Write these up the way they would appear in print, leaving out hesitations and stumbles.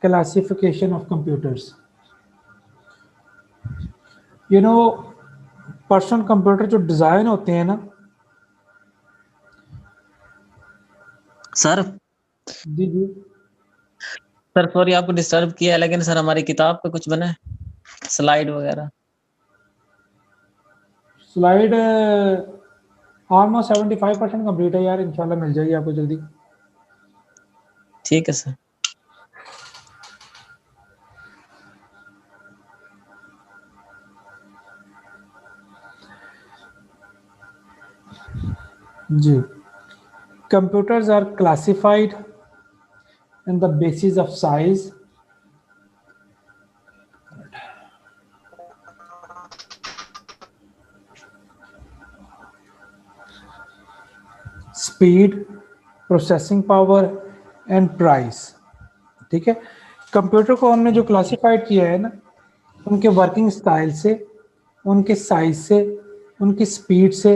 classification of computers. You know, personal computer जो design होते हैं ना सर जी जी सर सॉरी आपको डिस्टर्ब किया है, लेकिन सर हमारी किताब पे कुछ बना है स्लाइड वगैरह। स्लाइड ऑलमोस्ट 75% कंप्लीट है यार, इंशाल्लाह मिल जाएगी आपको जल्दी। ठीक है सर। जी, computers are classified on the basis of size, speed, processing power and price। ठीक है, कंप्यूटर को हमने जो क्लासिफाइड किया है ना, उनके वर्किंग स्टाइल से, उनके साइज से, उनकी स्पीड से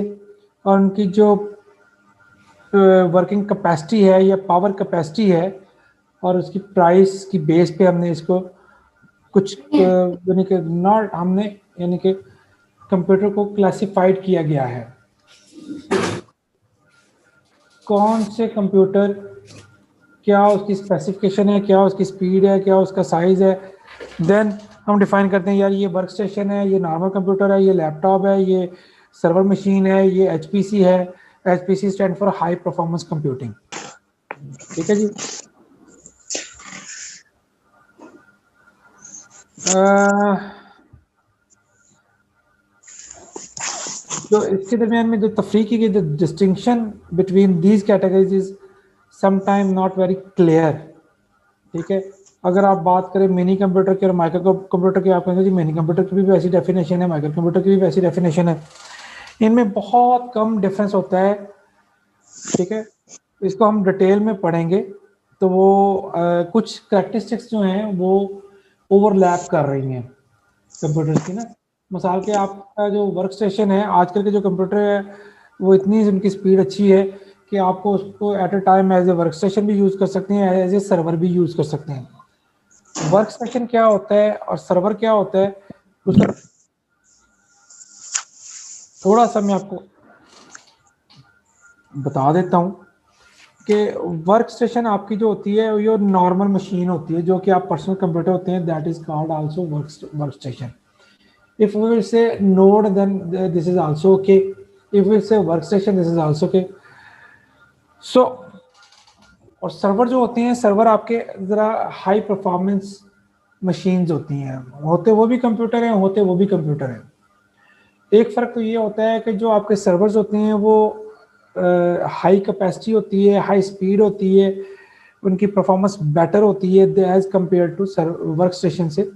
और उनकी जो वर्किंग कैपेसिटी है या पावर कैपेसिटी है और उसकी प्राइस की बेस पे हमने इसको कुछ यानी कि नॉट हमने यानी कि कंप्यूटर को क्लासिफाइड किया गया है। कौन से कंप्यूटर, क्या उसकी स्पेसिफिकेशन है, क्या उसकी स्पीड है, क्या उसका साइज है, देन हम डिफाइन करते हैं यार ये वर्क स्टेशन है, ये नॉर्मल कंप्यूटर है, ये लैपटॉप है, ये सर्वर मशीन है, ये एचपीसी है। HPC stand for high performance computing. ठीक है जी। जो इसके दरमियान में जो तफरीक की गई, the distinction between these categories is sometime not very clear. ठीक है, अगर आप बात करें मिनी कंप्यूटर की और माइक्रो कंप्यूटर की, आप कहेंगे जी मिनी कंप्यूटर की भी वैसी डेफिनेशन है, माइक्रो कंप्यूटर की भी वैसी डेफिनेशन है, इनमें बहुत कम डिफरेंस होता है। ठीक है, इसको हम डिटेल में पढ़ेंगे तो वो कुछ कैरेक्टरिस्टिक्स जो हैं वो ओवरलैप कर रही हैं कंप्यूटर्स की ना। मिसाल के आपका जो वर्क स्टेशन है, आजकल के जो कंप्यूटर है वो इतनी उनकी स्पीड अच्छी है कि आपको उसको at a time as a work station भी यूज़ कर सकते हैं, एज ए सर्वर भी यूज़ कर सकते हैं। वर्क स्टेशन क्या होता है और सर्वर क्या होता है, उसका थोड़ा सा मैं आपको बता देता हूँ कि वर्क स्टेशन आपकी जो होती है ये नॉर्मल मशीन होती है, जो कि आप पर्सनल कंप्यूटर होते हैं, that is called also work station. If we will say node, then this is also okay. If we say workstation, this is also okay. So, और सर्वर जो होते हैं, सर्वर आपके ज़रा हाई परफॉर्मेंस मशीन्स होती हैं, होते वो भी कंप्यूटर हैं, होते वो भी कंप्यूटर हैं। एक फ़र्क तो ये होता है कि जो आपके सर्वर्स होते हैं वो हाई कैपेसिटी होती है, हाई स्पीड होती है, उनकी परफॉर्मेंस बेटर होती है as compare to work station से।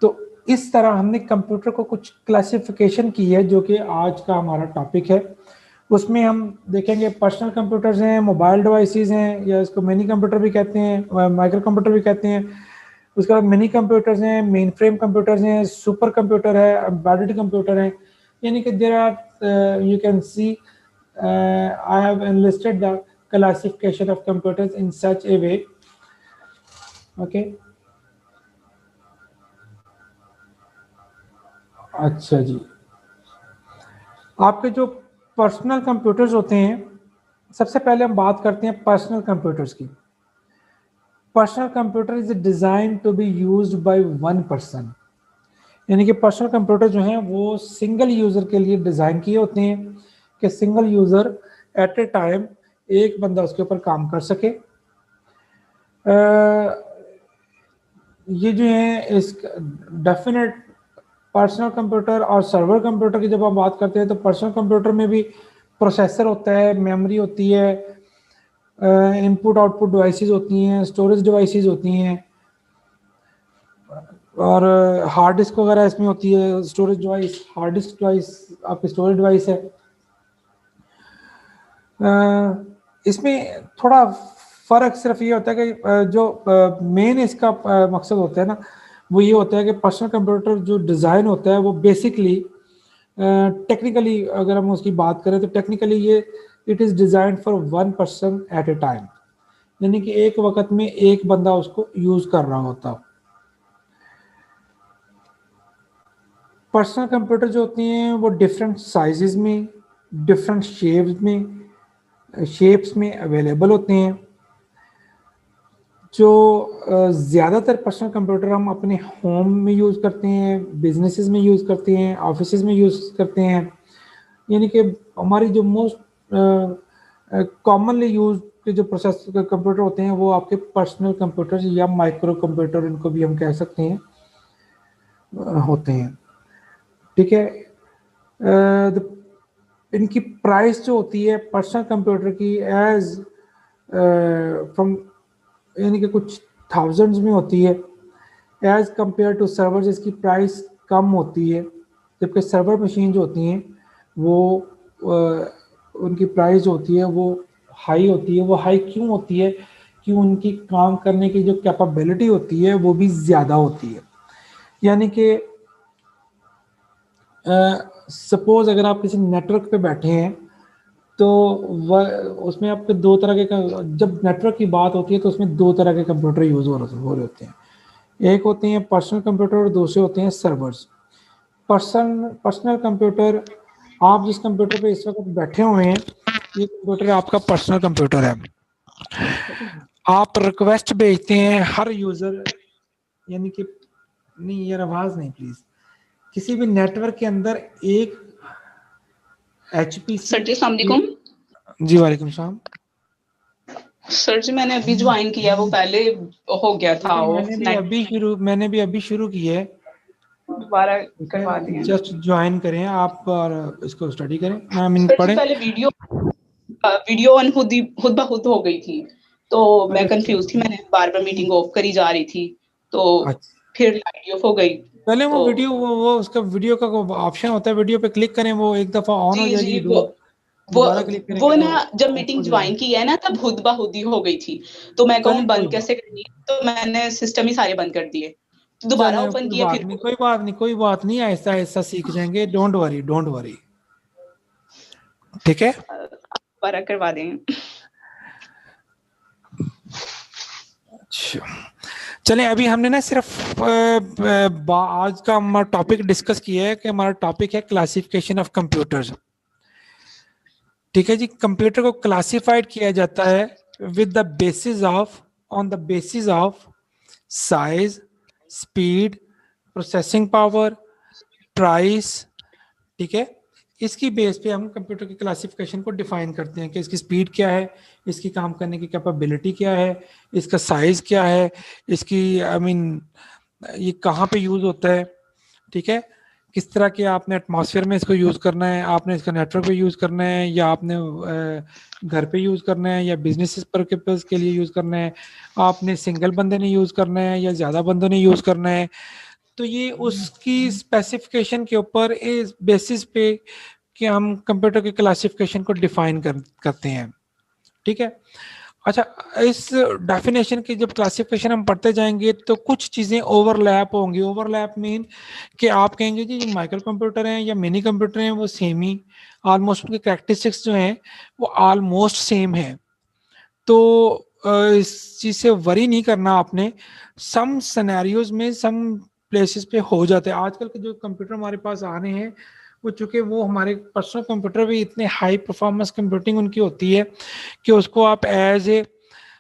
तो इस तरह हमने कंप्यूटर को कुछ क्लासिफिकेशन की है, जो कि आज का हमारा टॉपिक है। उसमें हम देखेंगे पर्सनल कंप्यूटर्स हैं, मोबाइल डिवाइसेस हैं, या इसको मिनी कंप्यूटर भी कहते हैं, माइक्रो कंप्यूटर भी कहते हैं। उसके बाद मिनी कंप्यूटर्स हैं, मेन फ्रेम कंप्यूटर्स हैं, सुपर कंप्यूटर है, एम्बेडेड कंप्यूटर हैं। यानी कि there are you can see I have enlisted the classification of computers in such a way. Okay, अच्छा जी। आपके जो पर्सनल कंप्यूटर्स होते हैं, सबसे पहले हम बात करते हैं पर्सनल कंप्यूटर्स की। Personal computer is design to be used by one person, यानी कि पर्सनल कंप्यूटर जो हैं वो सिंगल यूजर के लिए डिजाइन किए होते हैं कि single user eight a time एक बंदा उसके ऊपर काम कर सके। ये जो है इस डेफिनेट पर्सनल कंप्यूटर और सर्वर कंप्यूटर की जब हम बात करते हैं तो पर्सनल कंप्यूटर में भी प्रोसेसर होता है, मेमोरी होती है, इनपुट आउटपुट डिवाइसेस होती हैं, स्टोरेज डिवाइसेस होती हैं और हार्ड डिस्क वगैरह इसमें होती है। Storage device, hard disk device आपकी स्टोरेज डिवाइस है। इसमें थोड़ा फ़र्क सिर्फ ये होता है कि जो मेन इसका मकसद होता है ना, वो ये होता है कि पर्सनल कंप्यूटर जो डिज़ाइन होता है वो बेसिकली टेक्निकली अगर हम उसकी बात करें तो टेक्निकली ये it is design for one person at a time, यानी कि एक वक्त में एक बंदा उसको यूज कर रहा होता। पर्सनल कंप्यूटर जो होती हैं वो डिफरेंट साइजेस में, डिफरेंट शेप्स में अवेलेबल होते हैं। जो ज़्यादातर पर्सनल कंप्यूटर हम अपने होम में यूज़ करते हैं, बिजनेसेस में यूज़ करते हैं, ऑफिसेज में यूज़ करते हैं। यानी कि हमारी जो मोस्ट कॉमनली यूज के जो प्रोसेस कंप्यूटर होते हैं वो आपके पर्सनल कंप्यूटर या माइक्रो कंप्यूटर, इनको भी हम कह सकते हैं, होते हैं। ठीक है। इनकी प्राइस जो होती है पर्सनल कंप्यूटर की एज फ्रॉम, यानी कि कुछ थाउजेंड्स में होती है। एज कंपेयर टू सर्वर्स इसकी प्राइस कम होती है, जबकि सर्वर मशीन जो होती हैं वो उनकी प्राइस जो होती है वो हाई होती है। वो हाई क्यों होती है? कि उनकी काम करने की जो कैपेबिलिटी होती है वो भी ज़्यादा होती है। यानी कि सपोज अगर आप किसी नेटवर्क पे बैठे हैं तो उसमें आपके दो तरह के, जब नेटवर्क की बात होती है तो उसमें दो तरह के कंप्यूटर यूज हो रहे होते हैं। एक होते हैं पर्सनल कंप्यूटर और दूसरे होते हैं सर्वर्स। पर्सनल कंप्यूटर, आप जिस कंप्यूटर पे इस वक्त बैठे हुए हैं ये कंप्यूटर आपका पर्सनल कंप्यूटर है। आप रिक्वेस्ट भेजते हैं हर यूजर, यानी कि नहीं यार आवाज नहीं प्लीज, किसी भी नेटवर्क के अंदर एक एचपी। सर जी अस्सलाम वालेकुम। जी वालेकुम सलाम। सर जी मैंने अभी ज्वाइन किया, वो पहले हो गया था मैंने भी अभी शुरू की है। दोबारा करवा दिए। जस्ट ज्वाइन करें आप और इसको स्टडी करें। मैं सर जी पढ़ें। पहले वीडियो ऑन खुद ब खुद हो गई थी तो मैं कंफ्यूज थी, मैंने बार बार मीटिंग ऑफ करी जा रही थी तो फिर लाइट ऑफ हो गई। पहले वो वीडियो वो उसका वीडियो का ऑप्शन होता है, वीडियो पे क्लिक करें, वो एक दफा ऑन हो जाएगी, दोबारा क्लिक करें वो ना जब मीटिंग ज्वाइन की है ना तब खुद ब खुद ही हो गई थी तो मैं कहूँ बंद कैसे करनी है, तो मैंने सिस्टम ही सारे बंद कर दिए, दोबारा ओपन किया। फिर कोई बात नहीं, ऐसा ऐसा सीख जाएंगे। Don't worry. ठीक है, दोबारा करवा दें। अच्छा चलें, अभी हमने ना सिर्फ आज का हमारा टॉपिक डिस्कस किया है कि हमारा टॉपिक है क्लासिफिकेशन ऑफ कंप्यूटर्स। ठीक है जी, कंप्यूटर को क्लासिफाइड किया जाता है with the basis of, on the basis of size, speed, processing power, price. ठीक है, इसकी बेस पे हम कंप्यूटर की क्लासिफिकेशन को डिफाइन करते हैं कि इसकी स्पीड क्या है, इसकी काम करने की कैपेबिलिटी क्या है, इसका साइज क्या है, इसकी ये कहाँ पे यूज होता है। ठीक है, किस तरह के आपने एटमॉस्फेयर में इसको यूज करना है, आपने इसका नेटवर्क पे यूज करना है या आपने घर पे यूज करना है या बिजनेस पर्पस के लिए यूज करना है, आपने सिंगल बंदे ने यूज करना है या ज्यादा बंदों ने यूज करना है। तो ये उसकी स्पेसिफिकेशन के ऊपर इस बेसिस पे कि हम कंप्यूटर के क्लासिफिकेशन को डिफाइन करते हैं। ठीक है, अच्छा, इस डेफिनेशन की जब क्लासिफिकेशन हम पढ़ते जाएंगे तो कुछ चीजें ओवरलैप होंगी। ओवरलैप मीन कि आप कहेंगे जी माइक्रो कंप्यूटर हैं या मिनी कंप्यूटर हैं वो सेम ही, ऑलमोस्ट उनके कैरेक्टरिस्टिक्स जो हैं वो ऑलमोस्ट सेम है। तो इस चीज से वरी नहीं करना आपने। सम सिनेरियोज में सम प्लेसेस पे हो जाते हैं। आजकल के जो कंप्यूटर हमारे पास आ रहे हैं वो चूंकि वो हमारे पर्सनल कंप्यूटर भी इतने हाई परफॉर्मेंस कंप्यूटिंग उनकी होती है कि उसको आप एज ए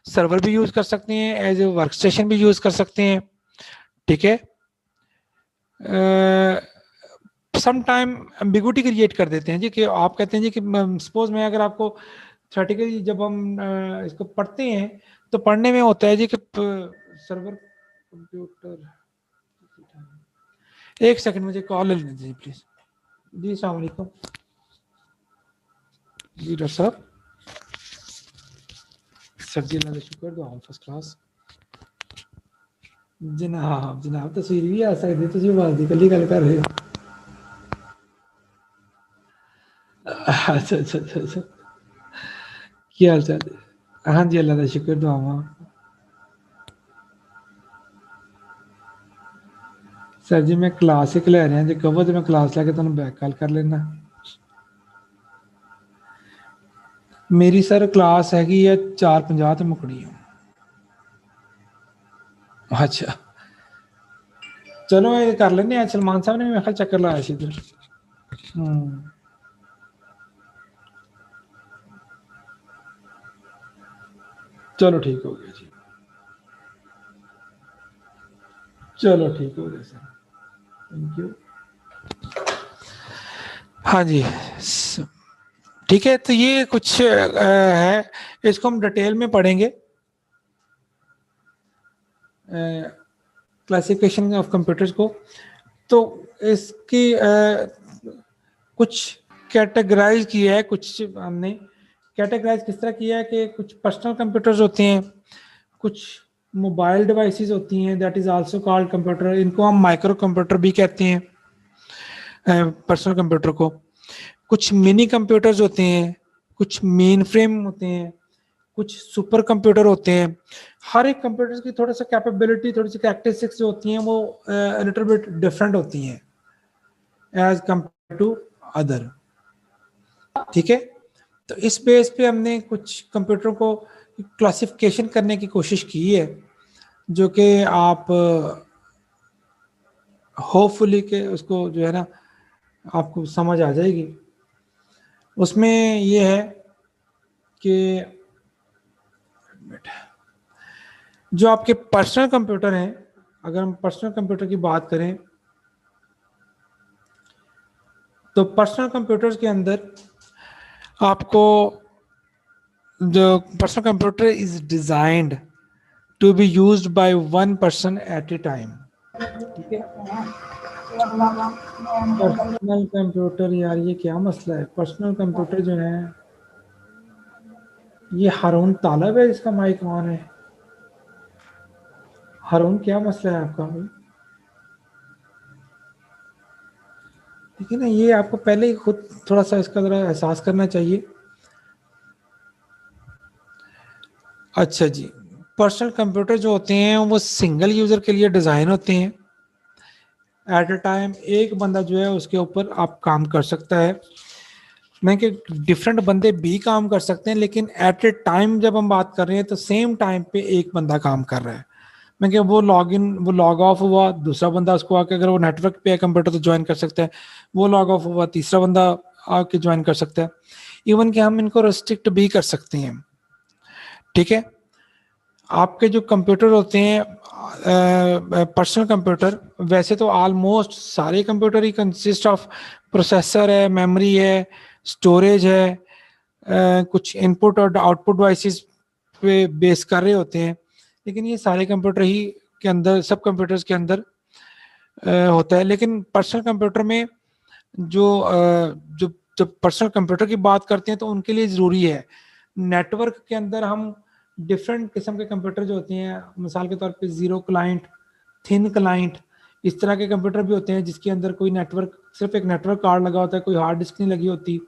सर्वर भी यूज कर सकते हैं, एज ए वर्क स्टेशन भी यूज कर सकते हैं। ठीक है, सम टाइम एम्बिगुइटी क्रिएट कर देते हैं जी कि आप कहते हैं जी कि सपोज मैं अगर आपको थ्योरेटिकली जब हम इसको पढ़ते हैं तो पढ़ने में होता है जी कि सर्वर कंप्यूटर, एक सेकंड मुझे कॉल ले लेने दीजिए प्लीज। जी अस्सलाम वालेकुम जी डॉक्टर साहब। सर जी अल्लाह का शुक्र, दुआ फर्स्ट क्लास। जनाब तस्वीर भी आ सकती, तुझे आवाज दी कली गल कर रहे हो। अच्छा क्या हाल चाल? हाँ जी अल्लाह का शुक्र, दुआवां। सर जी मैं क्लास एक ले रहा जो कहो तो मैं क्लास लैके तुम बैक कॉल कर लेना। मेरी सर क्लास हैगी है 4:50 ਤੇ ਮੁੱਕਣੀ ਹੈ। अच्छा चलो ये कर लेने आज सलमान साहब ने मेरे ख्याल चक्कर लगाया सी इधर। चलो ठीक हो गया जी, चलो ठीक हो गया सर, थैंक यू। हाँ जी ठीक है, तो ये कुछ है, इसको हम डिटेल में पढ़ेंगे, क्लासिफिकेशन ऑफ कंप्यूटर्स को। तो इसकी कुछ कैटेगराइज किया है, कुछ हमने कैटेगराइज किस तरह किया है कि कुछ पर्सनल कंप्यूटर्स होते हैं, कुछ मोबाइल डिवाइसेस होती हैं, that is also called computer, इनको हम माइक्रो कंप्यूटर भी कहते हैं पर्सनल कंप्यूटर को। कुछ मिनी कंप्यूटर्स होते हैं, कुछ मेन फ्रेम होते हैं, कुछ सुपर कंप्यूटर होते हैं। हर एक कंप्यूटर की थोड़ा सा कैपेबिलिटी, थोड़ी सी कैरेक्टरिस्टिक्स जो होती हैं वो लिटिल बिट डिफरेंट होती हैं एज कंपेयर टू अदर। ठीक है, तो इस बेस पे हमने कुछ कंप्यूटर को क्लासिफिकेशन करने की कोशिश की है, जो कि आप होपफुली के उसको जो है ना आपको समझ आ जाएगी। उसमें ये है कि जो आपके पर्सनल कंप्यूटर हैं, अगर हम पर्सनल कंप्यूटर की बात करें तो पर्सनल कंप्यूटर्स के अंदर आपको जो personal computer is designed to be used by one person at a time. ठीक है, पर्सनल कंप्यूटर, यार ये क्या मसला है, पर्सनल कंप्यूटर जो है, ये हारून तालब है, इसका माइक ऑन है। हारून क्या मसला है आपका भाई? ठीक है ना, ये आपको पहले ही खुद थोड़ा सा इसका जरा एहसास करना चाहिए। अच्छा जी, पर्सनल कंप्यूटर जो होते हैं वो सिंगल यूजर के लिए डिजाइन होते हैं। एट अ टाइम एक बंदा जो है उसके ऊपर आप काम कर सकता है, मैं कि डिफरेंट बंदे भी काम कर सकते हैं, लेकिन एट ए टाइम जब हम बात कर रहे हैं तो सेम टाइम पे एक बंदा काम कर रहा है। मैं कि वो लॉग इन, वो लॉग ऑफ हुआ, दूसरा बंदा उसको आके, अगर वो नेटवर्क पे है कंप्यूटर तो ज्वाइन कर सकता है, वो लॉग ऑफ हुआ, तीसरा बंदा आके ज्वाइन कर सकता है। इवन कि हम इनको रेस्ट्रिक्ट भी कर सकते हैं। ठीक है, आपके जो कंप्यूटर होते हैं पर्सनल कंप्यूटर, वैसे तो ऑलमोस्ट सारे computer he consist of processor है, मेमोरी है, स्टोरेज है, कुछ इनपुट और आउटपुट डिवाइसेस पे बेस कर रहे होते हैं, लेकिन ये सारे कंप्यूटर ही के अंदर, सब कंप्यूटर्स के अंदर होता है। लेकिन पर्सनल कंप्यूटर में जो जो जब पर्सनल कंप्यूटर की बात करते हैं तो उनके लिए ज़रूरी है नेटवर्क के अंदर हम डिफरेंट किस्म के कंप्यूटर जो होते हैं, मिसाल के तौर पे जीरो क्लाइंट, थिन क्लाइंट, इस तरह के कंप्यूटर भी होते हैं जिसके अंदर कोई नेटवर्क, सिर्फ एक नेटवर्क कार्ड लगा होता है, कोई हार्ड डिस्क नहीं लगी होती,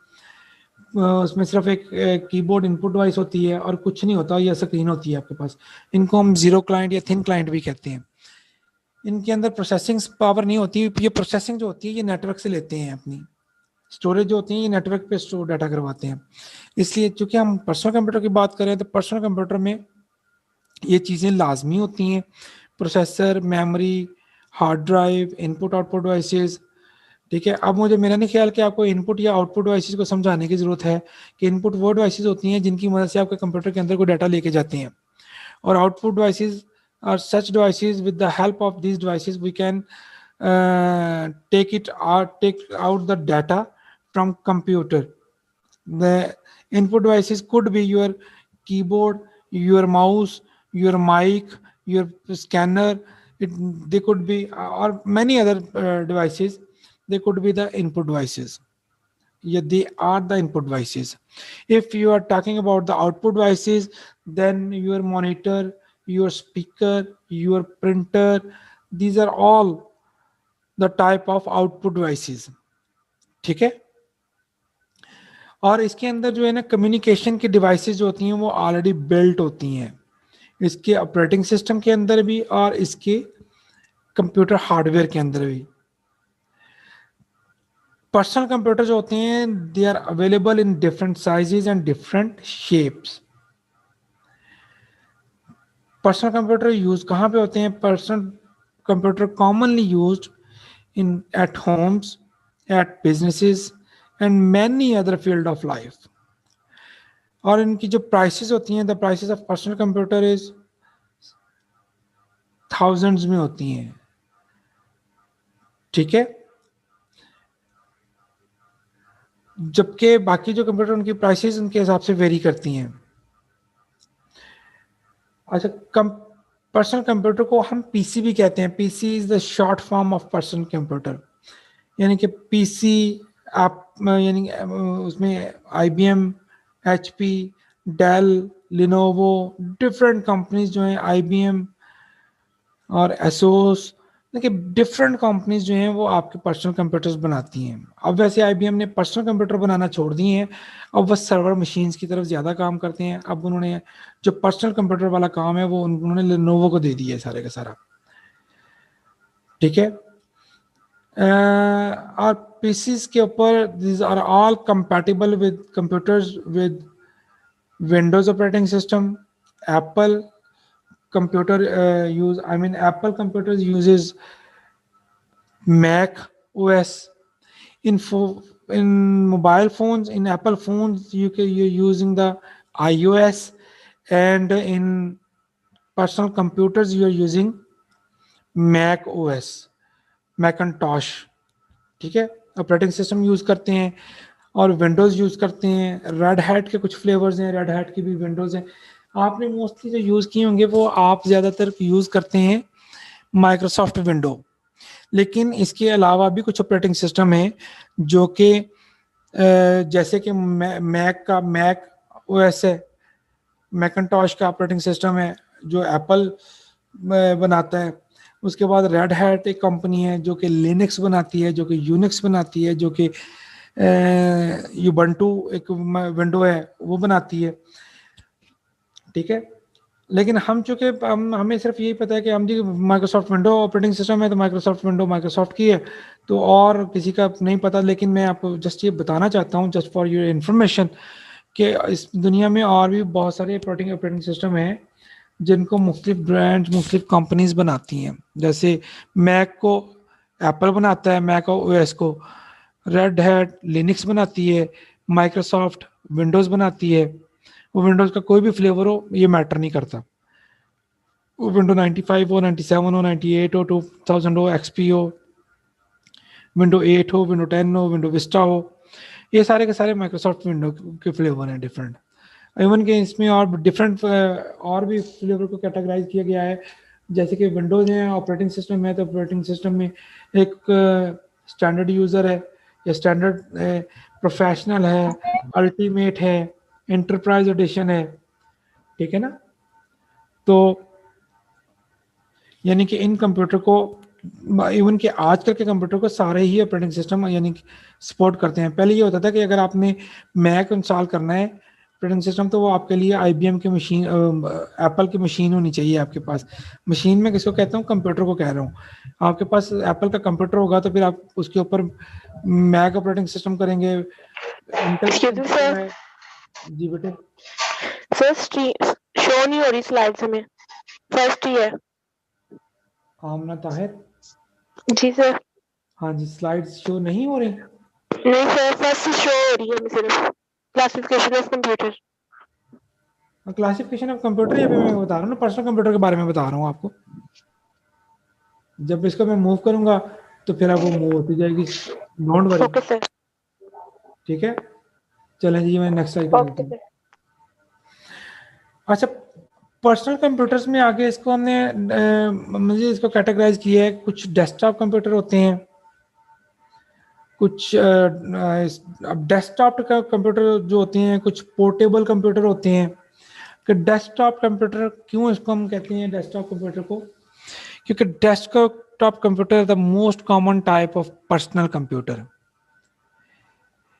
उसमें सिर्फ एक कीबोर्ड इनपुट डिवाइस होती है और कुछ नहीं होता, या स्क्रीन होती है आपके पास। इनको हम जीरो क्लाइंट या थिन क्लाइंट भी कहते हैं। इनके अंदर प्रोसेसिंग पावर नहीं होती, ये प्रोसेसिंग जो होती है ये नेटवर्क से लेते हैं, अपनी स्टोरेज जो होती है ये नेटवर्क पे स्टोर डाटा करवाते हैं। इसलिए चूंकि हम पर्सनल कंप्यूटर की बात करें तो पर्सनल कंप्यूटर में ये चीज़ें लाजमी होती हैं, processor, memory, hard drive, input output devices. ठीक है, अब मुझे, मेरा नहीं ख्याल कि आपको इनपुट या आउटपुट डिवाइसेस को समझाने की जरूरत है कि इनपुट वो डिवाइसेस होती हैं जिनकी मदद से आपके कंप्यूटर के अंदर कोई डाटा लेके जाते हैं, और output devices are such devices with the help of these devices we can take out the data from computer. The input devices could be your keyboard, your mouse, your mic, your scanner. They could be or many other devices. They could be the input devices. Yeah, they are the input devices. If you are talking about the output devices, then your monitor, your speaker, your printer, these are all the type of output devices. ठीक है, और इसके अंदर जो है ना communication की devices जो होती हैं वो ऑलरेडी बिल्ट होती हैं, इसके ऑपरेटिंग सिस्टम के अंदर भी और इसके कंप्यूटर हार्डवेयर के अंदर भी। पर्सनल कंप्यूटर जो होते हैं they are available in different sizes and different shapes. Personal computer use कहाँ पे होते हैं? Personal computer commonly used in at homes, at businesses and many other field of life. और इनकी जो प्राइसेस होती हैं, the prices of personal computer is thousands में होती हैं, ठीक है। जबकि बाकी जो कंप्यूटर उनकी प्राइसेस उनके हिसाब से वेरी करती हैं। अच्छा, पर्सनल कंप्यूटर को हम पीसी भी कहते हैं। PC is the short form of personal computer, यानी कि पीसी आप यानी उसमें IBM, HP, Dell, Lenovo, different companies जो हैं, आईबीएम और एसोस, देखिए डिफरेंट कंपनीज जो हैं वो आपके पर्सनल कंप्यूटर्स बनाती हैं। अब वैसे आईबीएम ने पर्सनल कंप्यूटर बनाना छोड़ दिए हैं, अब वह सर्वर मशीन्स की तरफ ज़्यादा काम करते हैं। अब उन्होंने जो पर्सनल कंप्यूटर वाला काम है वो उन्होंने लेनोवो को दे दिया है सारे का सारा, ठीक है। और पीसीज के ऊपर this are all compatible with computers with Windows operating system. Apple computer Apple computers uses Mac OS. In mobile phones, in Apple phones, you're using the iOS, and in personal computers you're using Mac OS, Macintosh, ठीक है। Operating system use करते हैं और Windows use करते हैं। Red hat के कुछ flavours हैं, रेड हैट की भी विंडोज हैं। आपने मोस्टली जो यूज किए होंगे वो आप ज्यादातर यूज करते हैं माइक्रोसॉफ्ट विंडो, लेकिन इसके अलावा भी कुछ ऑपरेटिंग सिस्टम है जो कि जैसे कि मैक ओएस है, मैकिन्टॉश का ऑपरेटिंग सिस्टम है जो एप्पल बनाता है। उसके बाद रेड हैट एक कंपनी है जो कि लिनक्स बनाती है, जो कि यूनिक्स बनाती है, जो कि यूबंटू एक विंडो है वो बनाती है, ठीक है। लेकिन हम चूंकि हमें सिर्फ यही पता है कि हम जी माइक्रोसॉफ्ट विंडो ऑपरेटिंग सिस्टम है तो माइक्रोसॉफ्ट विंडो माइक्रोसॉफ्ट की है, तो और किसी का नहीं पता। लेकिन मैं आपको जस्ट ये बताना चाहता हूँ, जस्ट फॉर योर इन्फॉर्मेशन, कि इस दुनिया में और भी बहुत सारे ऑपरेटिंग सिस्टम हैं जिनको मुख्तलिफ ब्रांड मुख्तलिफ कंपनीज बनाती हैं। जैसे मैक को एप्पल बनाता है, मैक ओएस को रेड हैट लिनक्स बनाती है, माइक्रोसॉफ्ट विंडोज़ बनाती है। वो विंडोज़ का कोई भी फ्लेवर हो ये मैटर नहीं करता, वो विंडो 95 हो, 97 हो, 98 हो, 2000 हो, एक्सपी हो, विंडो 8 हो, विंडो 10 हो, विंडो विस्टा हो, ये सारे के सारे माइक्रोसॉफ्ट विंडो के फ्लेवर हैं डिफरेंट। इवन के इसमें और डिफरेंट और भी फ्लेवर को कैटेगराइज किया गया है। जैसे कि विंडोज़ है ऑपरेटिंग सिस्टम है, तो ऑपरेटिंग सिस्टम में एक स्टैंडर्ड यूज़र है या स्टैंडर्ड प्रोफेशनल है, अल्टीमेट है, एंटरप्राइज एडिशन है, ठीक है ना। तो यानी कि इन कंप्यूटर को, इवन के आजकल के कंप्यूटर को सारे ही ऑपरेटिंग सिस्टम यानी कि सपोर्ट करते हैं। पहले ये होता था कि अगर आपने मैक इंस्टॉल करना है ऑपरेटिंग सिस्टम तो वो आपके लिए आईबीएम की मशीन, एप्पल की मशीन होनी चाहिए आपके पास। मशीन में किसको कहता हूँ? कंप्यूटर को कह रहा हूँ। आपके पास एप्पल का कंप्यूटर होगा तो फिर आप उसके ऊपर मैक ऑपरेटिंग सिस्टम करेंगे। जी बेटे फर्स्ट शो नहीं हो रही स्लाइड्स में, फर्स्ट ही है। आमना ताहिर जी सर। हाँ जी, स्लाइड्स शो नहीं हो रही? नहीं सर, फर्स्ट शो हो रही है सिर्फ classification of computer. Classification of computer अभी मैं बता रहा हूँ ना, पर्सनल कंप्यूटर के बारे में बता रहा हूँ आपको। जब इसको मैं मूव करूंगा तो फिर अब वो मूव होती जाएगी, डोंट वरी। ओके सर, ठीक है, चलें जी मैं नेक्स्ट स्लाइड पर चलते हैं। अच्छा, पर्सनल कंप्यूटर्स में आगे इसको हमने मुझे इसको कैटेगराइज किया है। कुछ डेस्कटॉप कंप्यूटर होते हैं, कुछ डेस्कटॉप का कंप्यूटर जो होते हैं, कुछ पोर्टेबल कंप्यूटर होते हैं। कि डेस्कटॉप कंप्यूटर क्यों इसको हम कहते हैं डेस्कटॉप कंप्यूटर को? क्योंकि desktop computer the most common type of personal computer.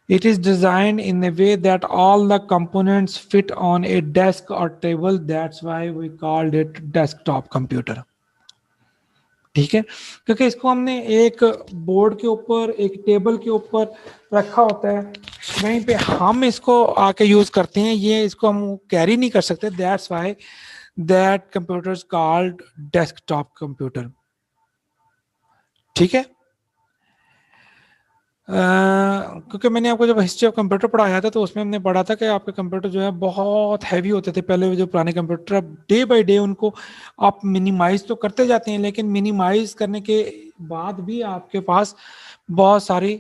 It is designed in a way that all the components fit on a desk or table. That's why we called it desktop computer. ठीक है, क्योंकि इसको हमने एक board के ऊपर, एक table के ऊपर रखा होता है, वहीं पे हम इसको आके यूज करते हैं। ये इसको हम कैरी नहीं कर सकते। That's why that computers called desktop computer. ठीक है, क्योंकि मैंने आपको जब हिस्ट्री ऑफ कंप्यूटर पढ़ाया था तो उसमें हमने पढ़ा था कि आपके कंप्यूटर जो है बहुत हैवी होते थे पहले, जो पुराने कंप्यूटर, अब डे बाय डे उनको आप मिनिमाइज तो करते जाते हैं, लेकिन मिनिमाइज करने के बाद भी आपके पास बहुत सारी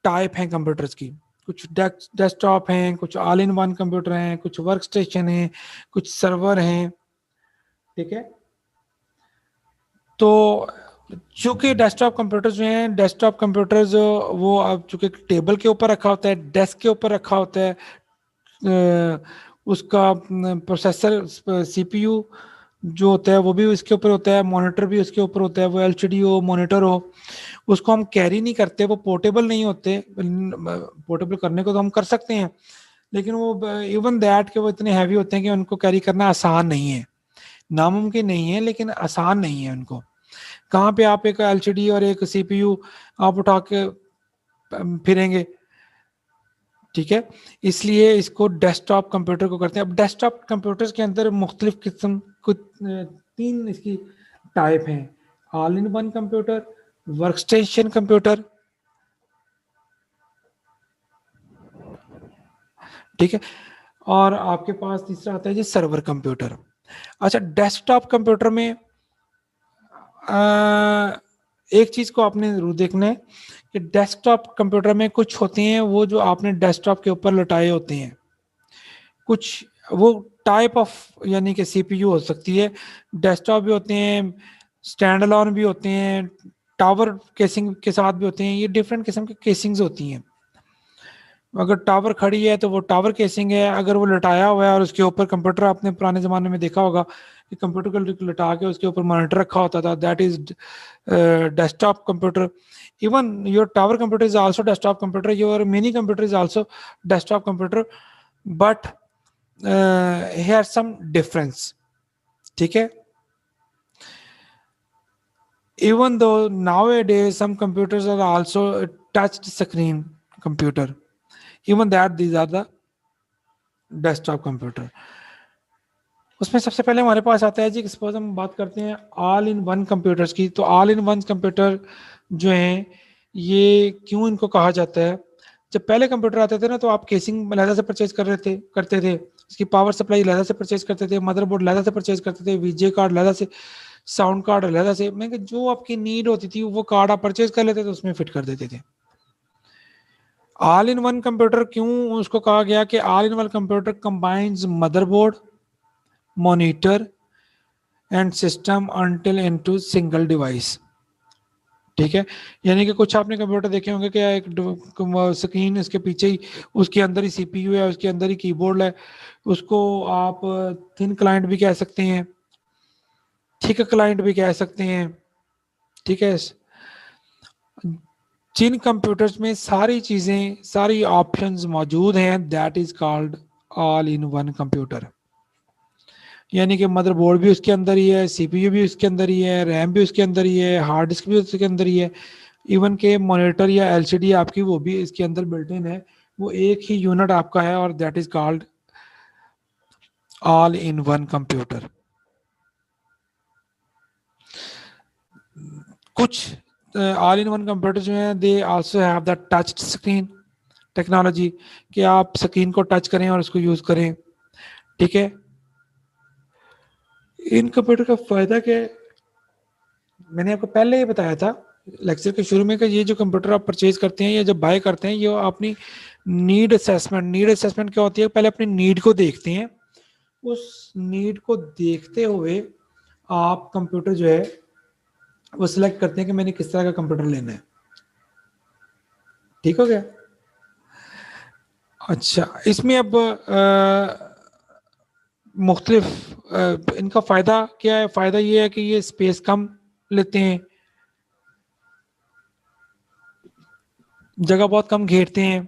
टाइप हैं कंप्यूटर्स की। कुछ डेस्कटॉप हैं, कुछ ऑल इन वन कंप्यूटर हैं, कुछ वर्क स्टेशन हैं, कुछ सर्वर हैं। ठीक है, तो चूंकि डेस्कटॉप कंप्यूटर्स जो हैं, डेस्कटॉप कंप्यूटर्स वो अब चूंकि टेबल के ऊपर रखा होता है, डेस्क के ऊपर रखा होता है, उसका प्रोसेसर सीपीयू जो होता है वो भी उसके ऊपर होता है, मॉनिटर भी उसके ऊपर होता है, वो एलसीडी हो, मॉनिटर हो, उसको हम कैरी नहीं करते, वो पोर्टेबल नहीं होते। पोर्टेबल करने को तो हम कर सकते हैं, लेकिन वो इवन दैट के वो इतने हैवी होते हैं कि उनको कैरी करना आसान नहीं है, नामुमकिन नहीं है, लेकिन आसान नहीं है उनको। कहाँ पे आप एक एलसीडी और एक सीपीयू आप उठा के फिरेंगे। ठीक है, इसलिए इसको डेस्कटॉप कंप्यूटर को करते हैं। अब डेस्कटॉप कंप्यूटर्स के अंदर मुख्तलिफ किस्म, कुछ 3 इसकी टाइप हैं: all in one computer, work station computer. ठीक है, और आपके पास तीसरा आता है जी सर्वर कंप्यूटर। अच्छा, डेस्कटॉप कंप्यूटर में एक चीज को आपने जरूर देखना है कि डेस्कटॉप कंप्यूटर में कुछ होते हैं वो जो आपने डेस्कटॉप के ऊपर लटाए होते हैं, कुछ वो टाइप ऑफ यानी कि सीपीयू हो सकती है, डेस्कटॉप भी होते हैं, स्टैंड अलोन भी होते हैं, टावर केसिंग के साथ भी होते हैं। ये डिफरेंट किस्म की केसिंग्स होती हैं। अगर टावर खड़ी है तो वो टावर केसिंग है, अगर वो लटाया हुआ है और उसके ऊपर कंप्यूटर, आपने पुराने जमाने में देखा होगा कि कंप्यूटर को लटा के उसके ऊपर मॉनिटर रखा होता था, that is desktop computer. Even your tower computer is also desktop computer, your mini computer is also desktop computer, but here some difference. ठीक है, even though nowadays some computers are also a touch screen computer, even that these are the desktop computer। उसमें सबसे पहले हमारे पास आता है जी, suppose हम बात करते हैं ऑल इन वन कंप्यूटर्स की, तो ऑल इन वन कंप्यूटर जो हैं ये क्यों इनको कहा जाता है? जब पहले कंप्यूटर आते थे ना तो आप केसिंग लहदा से परचेज कर रहे थे करते थे, इसकी पावर सप्लाई लहदा से परचेज करते थे, मदरबोर्ड लहदा से परचेज करते थे, वीजे कार्ड लहदा से, साउंड कार्ड लहदा से, मैं जो आपकी नीड होती थी वो कार्ड आप परचेज कर लेते थे, उसमें फिट कर देते थे। ऑल इन वन कंप्यूटर क्यों उसको कहा गया कि all in one computer combines motherboard, monitor and system until into single device. ठीक है, यानी कि कुछ आपने कंप्यूटर देखे होंगे कि एक स्क्रीन इसके पीछे ही, उसके अंदर ही सीपीयू है, उसके अंदर ही कीबोर्ड है, उसको आप थिन क्लाइंट भी कह सकते हैं, थिक क्लाइंट भी कह सकते हैं। ठीक है, जिन कंप्यूटर्स में सारी चीजें, सारी ऑप्शंस मौजूद हैं, that is called all in one computer. यानी कि मदरबोर्ड भी उसके अंदर ही है, सीपीयू भी उसके अंदर ही है, रैम भी उसके अंदर ही है, हार्ड डिस्क भी उसके अंदर ही है, इवन के मॉनिटर या एलसीडी आपकी वो भी इसके अंदर बिल्ट इन है, वो एक ही यूनिट आपका है, और that is called all in one computer. कुछ ऑल इन वन कंप्यूटर जो है they also have the touch screen technology, कि आप स्क्रीन को टच करें और उसको यूज करें। ठीक है, इन कंप्यूटर का फायदा क्या है? मैंने आपको पहले ही बताया था लेक्चर के शुरू में कि ये जो कंप्यूटर आप परचेज करते हैं या जब बाय करते हैं, ये अपनी नीड असेसमेंट क्या होती है, पहले अपनी नीड को देखते हैं, उस नीड को देखते हुए आप कंप्यूटर जो है वो सिलेक्ट करते हैं कि मैंने किस तरह का कंप्यूटर लेना है। ठीक हो गया? अच्छा, इसमें अब मुख्तलिफ इनका फ़ायदा क्या है? फ़ायदा ये है कि ये स्पेस कम लेते हैं, जगह बहुत कम घेरते हैं।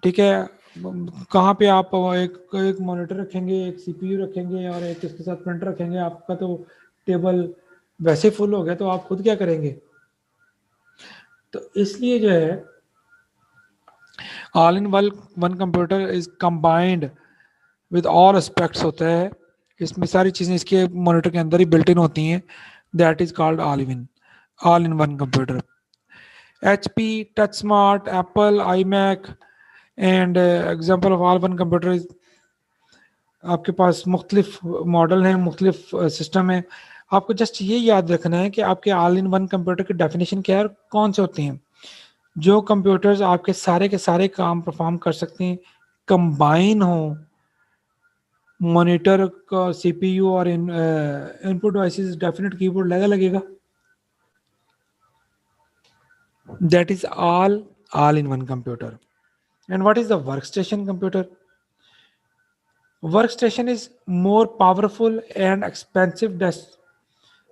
ठीक है, कहाँ पे आप एक मॉनिटर रखेंगे, एक सीपीयू रखेंगे और एक इसके साथ प्रिंटर रखेंगे, आपका तो टेबल वैसे फुल हो गया, तो आप खुद क्या करेंगे? तो इसलिए जो है all in one computer is combined with all aspects होता है, इसमें सारी चीजें इसके मॉनिटर के अंदर ही बिल्ट इन होती हैं. That is called all in one computer. HP, TouchSmart, Apple, iMac and example of all one computer is, आपके पास मुख्तलिफ मॉडल हैं, मुख्तलिफ सिस्टम है. आपको जस्ट ये याद रखना है कि आपके ऑल इन वन कंप्यूटर की डेफिनेशन क्या है और कौन से होते हैं. जो कंप्यूटर्स आपके सारे के सारे काम परफॉर्म कर सकते हैं, कंबाइन हो, मॉनिटर का CPU और इनपुट डिवाइसेस डेफिनेट कीबोर्ड लगेगा. That is all in one computer. And what is the workstation computer? Workstation is more powerful and expensive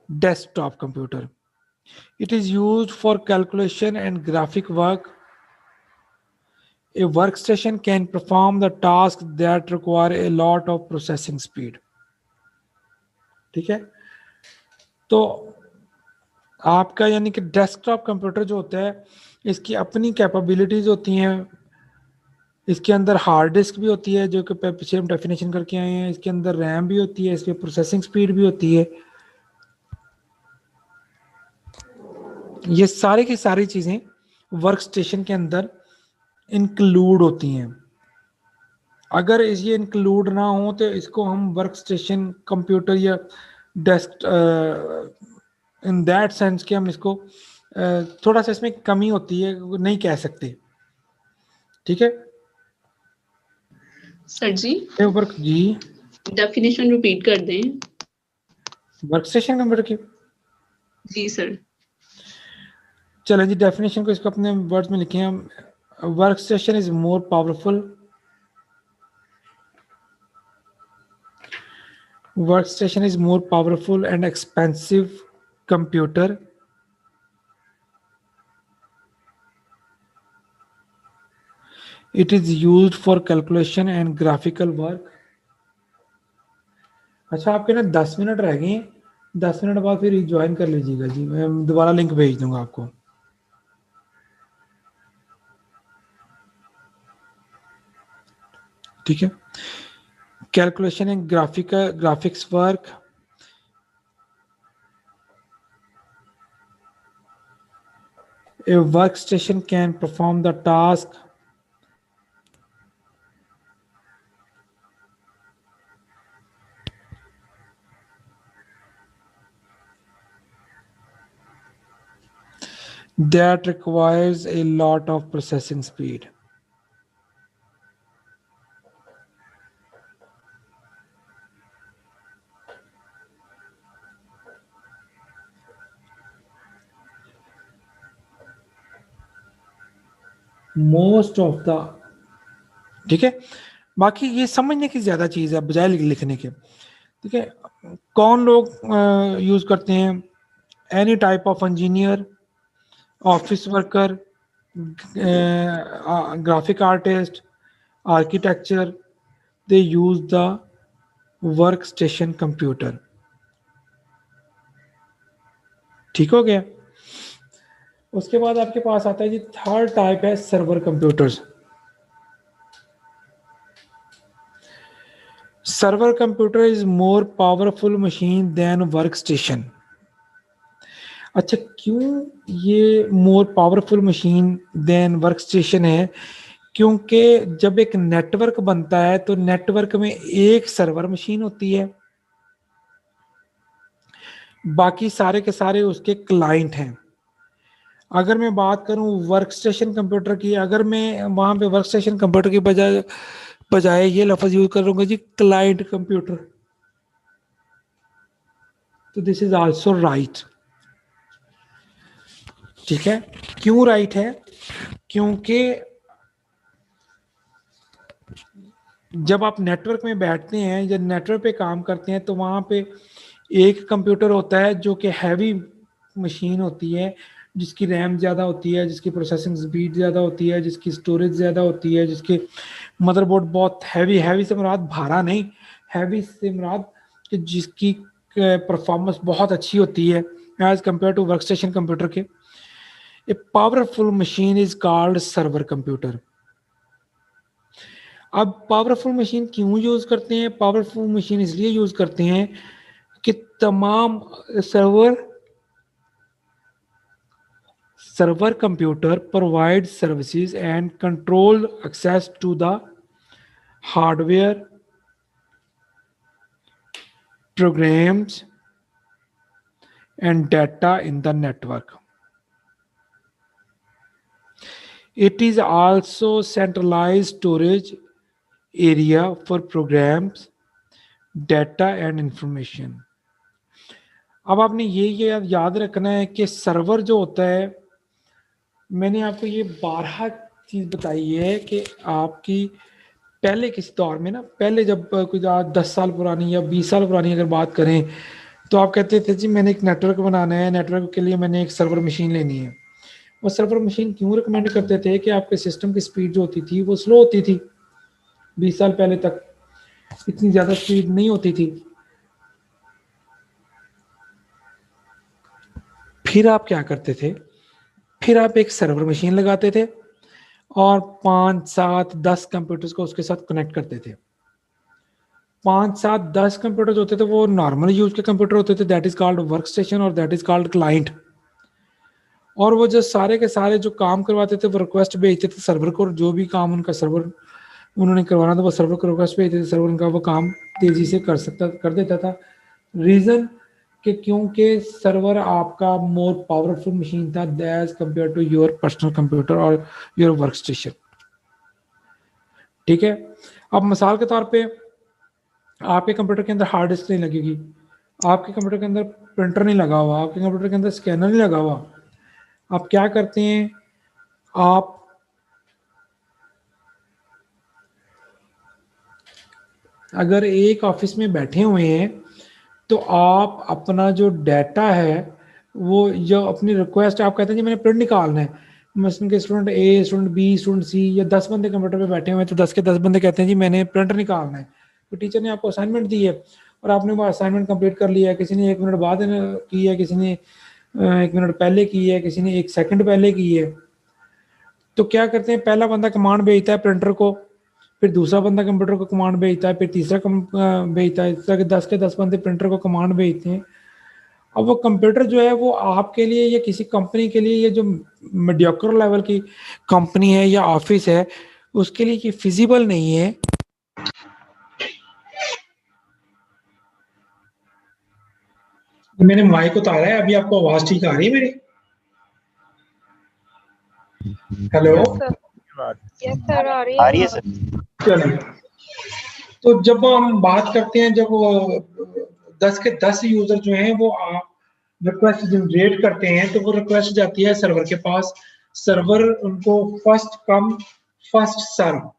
desktop computer. It is used for calculation and graphic work. A workstation can perform the tasks that require a lot of processing speed. ठीक है, तो आपका यानी कि desktop computer जो होता है, इसकी अपनी कैपेबिलिटीज होती हैं. इसके अंदर हार्ड डिस्क भी होती है जो कि पीछे हम डेफिनेशन करके आए हैं. इसके अंदर रैम भी होती है, इसकी प्रोसेसिंग स्पीड भी होती है. ये सारे की सारी चीजें वर्क स्टेशन के अंदर इंक्लूड होती हैं. अगर ये इंक्लूड ना हो तो इसको हम वर्क स्टेशन कंप्यूटर या डेस्क इन दैट सेंस कि हम इसको थोड़ा सा इसमें कमी होती है, नहीं कह सकते. ठीक है सर जी, वर्क जी डेफिनेशन रिपीट कर दें वर्क स्टेशन कंप्यूटर की. जी सर. चलें जी, डेफिनेशन को इसको अपने वर्ड्स में लिखें हम. Work station is more powerful. Workstation is more powerful and expensive computer. It is used for calculation and graphical work. अच्छा, आपके ना 10 मिनट रह गए हैं. 10 मिनट बाद फिर ज्वाइन कर लीजिएगा जी, मैं दोबारा लिंक भेज दूंगा आपको. ठीक है. Calculation and graphics work. A workstation can perform the task that requires a lot of processing speed. Most of the, ठीक है. बाकी ये समझने की ज्यादा चीज है बजाय लिखने के. ठीक है, कौन लोग यूज करते हैं? Any type of engineer, office worker, graphic artist, architecture, they use the work station computer. ठीक हो गया. उसके बाद आपके पास आता है जी थर्ड टाइप है server computers. Server computer is more powerful machine than work station. अच्छा, क्यों ये more powerful machine than work station है? क्योंकि जब एक नेटवर्क बनता है तो नेटवर्क में एक सर्वर मशीन होती है, बाकी सारे के सारे उसके क्लाइंट हैं. अगर मैं बात करूं वर्क स्टेशन कंप्यूटर की, अगर मैं वहां पे वर्क स्टेशन कंप्यूटर की बजाय ये लफ्ज यूज करूंगा जी क्लाइंट कंप्यूटर, तो दिस इज आल्सो राइट. ठीक है, क्यों राइट है? क्योंकि जब आप नेटवर्क में बैठते हैं, जब नेटवर्क पे काम करते हैं, तो वहां पे एक कंप्यूटर होता है जो कि हैवी मशीन होती है, जिसकी रैम ज़्यादा होती है, जिसकी प्रोसेसिंग स्पीड ज़्यादा होती है, जिसकी स्टोरेज ज़्यादा होती है, जिसके मदरबोर्ड बहुत हैवी से मुराद भारा नहीं, हैवी से मुराद कि जिसकी परफॉर्मेंस बहुत अच्छी होती है as compare to work station computer के. A powerful machine is called server computer. अब पावरफुल मशीन क्यों यूज करते हैं? पावरफुल मशीन इसलिए यूज करते हैं कि तमाम server computer provides services and control access to the hardware, programs and data in the network. It is also centralized storage area for programs, data and information. अब आपने ये याद रखना है कि सर्वर जो होता है, मैंने आपको ये 12 चीज बताई है कि आपकी पहले किसी दौर में ना, पहले जब कुछ 10 साल पुरानी या 20 साल पुरानी अगर बात करें, तो आप कहते थे जी मैंने एक नेटवर्क बनाना है, नेटवर्क के लिए मैंने एक सर्वर मशीन लेनी है। वो सर्वर मशीन क्यों रिकमेंड करते थे? कि आपके सिस्टम की स्पीड जो होती थी वो स्लो होती थी। 20 साल पहले तक इतनी ज्यादा स्पीड नहीं होती थी। फिर आप क्या करते थे? फिर आप एक सर्वर मशीन लगाते थे और 5, 7, 10 कंप्यूटर्स को उसके साथ कनेक्ट करते थे। 5, 7, 10 कंप्यूटर्स होते थे, वो नॉर्मल यूज के कंप्यूटर होते थे, that is called work station और दैट इज कॉल्ड क्लाइंट। और वो जो सारे के सारे जो काम करवाते थे वो रिक्वेस्ट भेजते थे सर्वर को, जो भी काम उनका सर्वर उन्होंने करवाना था वो सर्वर को रिक्वेस्ट भेजते थे, सर्वर उनका वो काम तेजी से कर देता था। रीजन कि क्योंकि सर्वर आपका मोर पावरफुल मशीन था as compare to your personal computer और योर वर्क स्टेशन। ठीक है। अब मिसाल के तौर पे आपके कंप्यूटर के अंदर हार्ड डिस्क नहीं लगेगी, आपके कंप्यूटर के अंदर प्रिंटर नहीं लगा हुआ, आपके कंप्यूटर के अंदर स्कैनर नहीं लगा हुआ। आप क्या करते हैं? आप अगर एक ऑफिस में बैठे हुए हैं तो आप अपना जो डाटा है वो जो अपनी रिक्वेस्ट आप कहते हैं जी मैंने प्रिंट निकालना है, मसलन के स्टूडेंट ए, स्टूडेंट बी, स्टूडेंट सी या 10 बंदे कंप्यूटर पे बैठे हुए हैं, तो 10 के 10 बंदे कहते हैं जी मैंने प्रिंटर निकालना है। तो टीचर ने आपको असाइनमेंट दी है और आपने वो असाइनमेंट कंप्लीट कर लिया है, किसी ने 1 मिनट बाद की है, किसी ने 1 मिनट पहले की है, किसी ने 1 सेकंड पहले की है। तो क्या करते हैं? पहला बंदा कमांड भेजता है प्रिंटर को, फिर दूसरा बंदा कंप्यूटर को कमांड भेजता है, फिर तीसरा भेजता है, इस तरह के 10 के 10 बंदे प्रिंटर को कमांड भेजते हैं। अब वो कंप्यूटर जो है वो आपके लिए या किसी कंपनी के लिए, ये जो मीडियोकर लेवल की कंपनी है या ऑफिस है, उसके लिए ये फिजिबल नहीं है। मैंने माइक उतारा है, अभी आपको आवाज ठीक आ रही है मेरी? हेलो। यस सर, आ रही है सर। चलिए, तो जब हम बात करते हैं, जब 10 के 10 यूजर जो हैं वो रिक्वेस्ट जनरेट करते हैं, तो वो रिक्वेस्ट जाती है सर्वर के पास। सर्वर उनको फर्स्ट कम फर्स्ट सर्व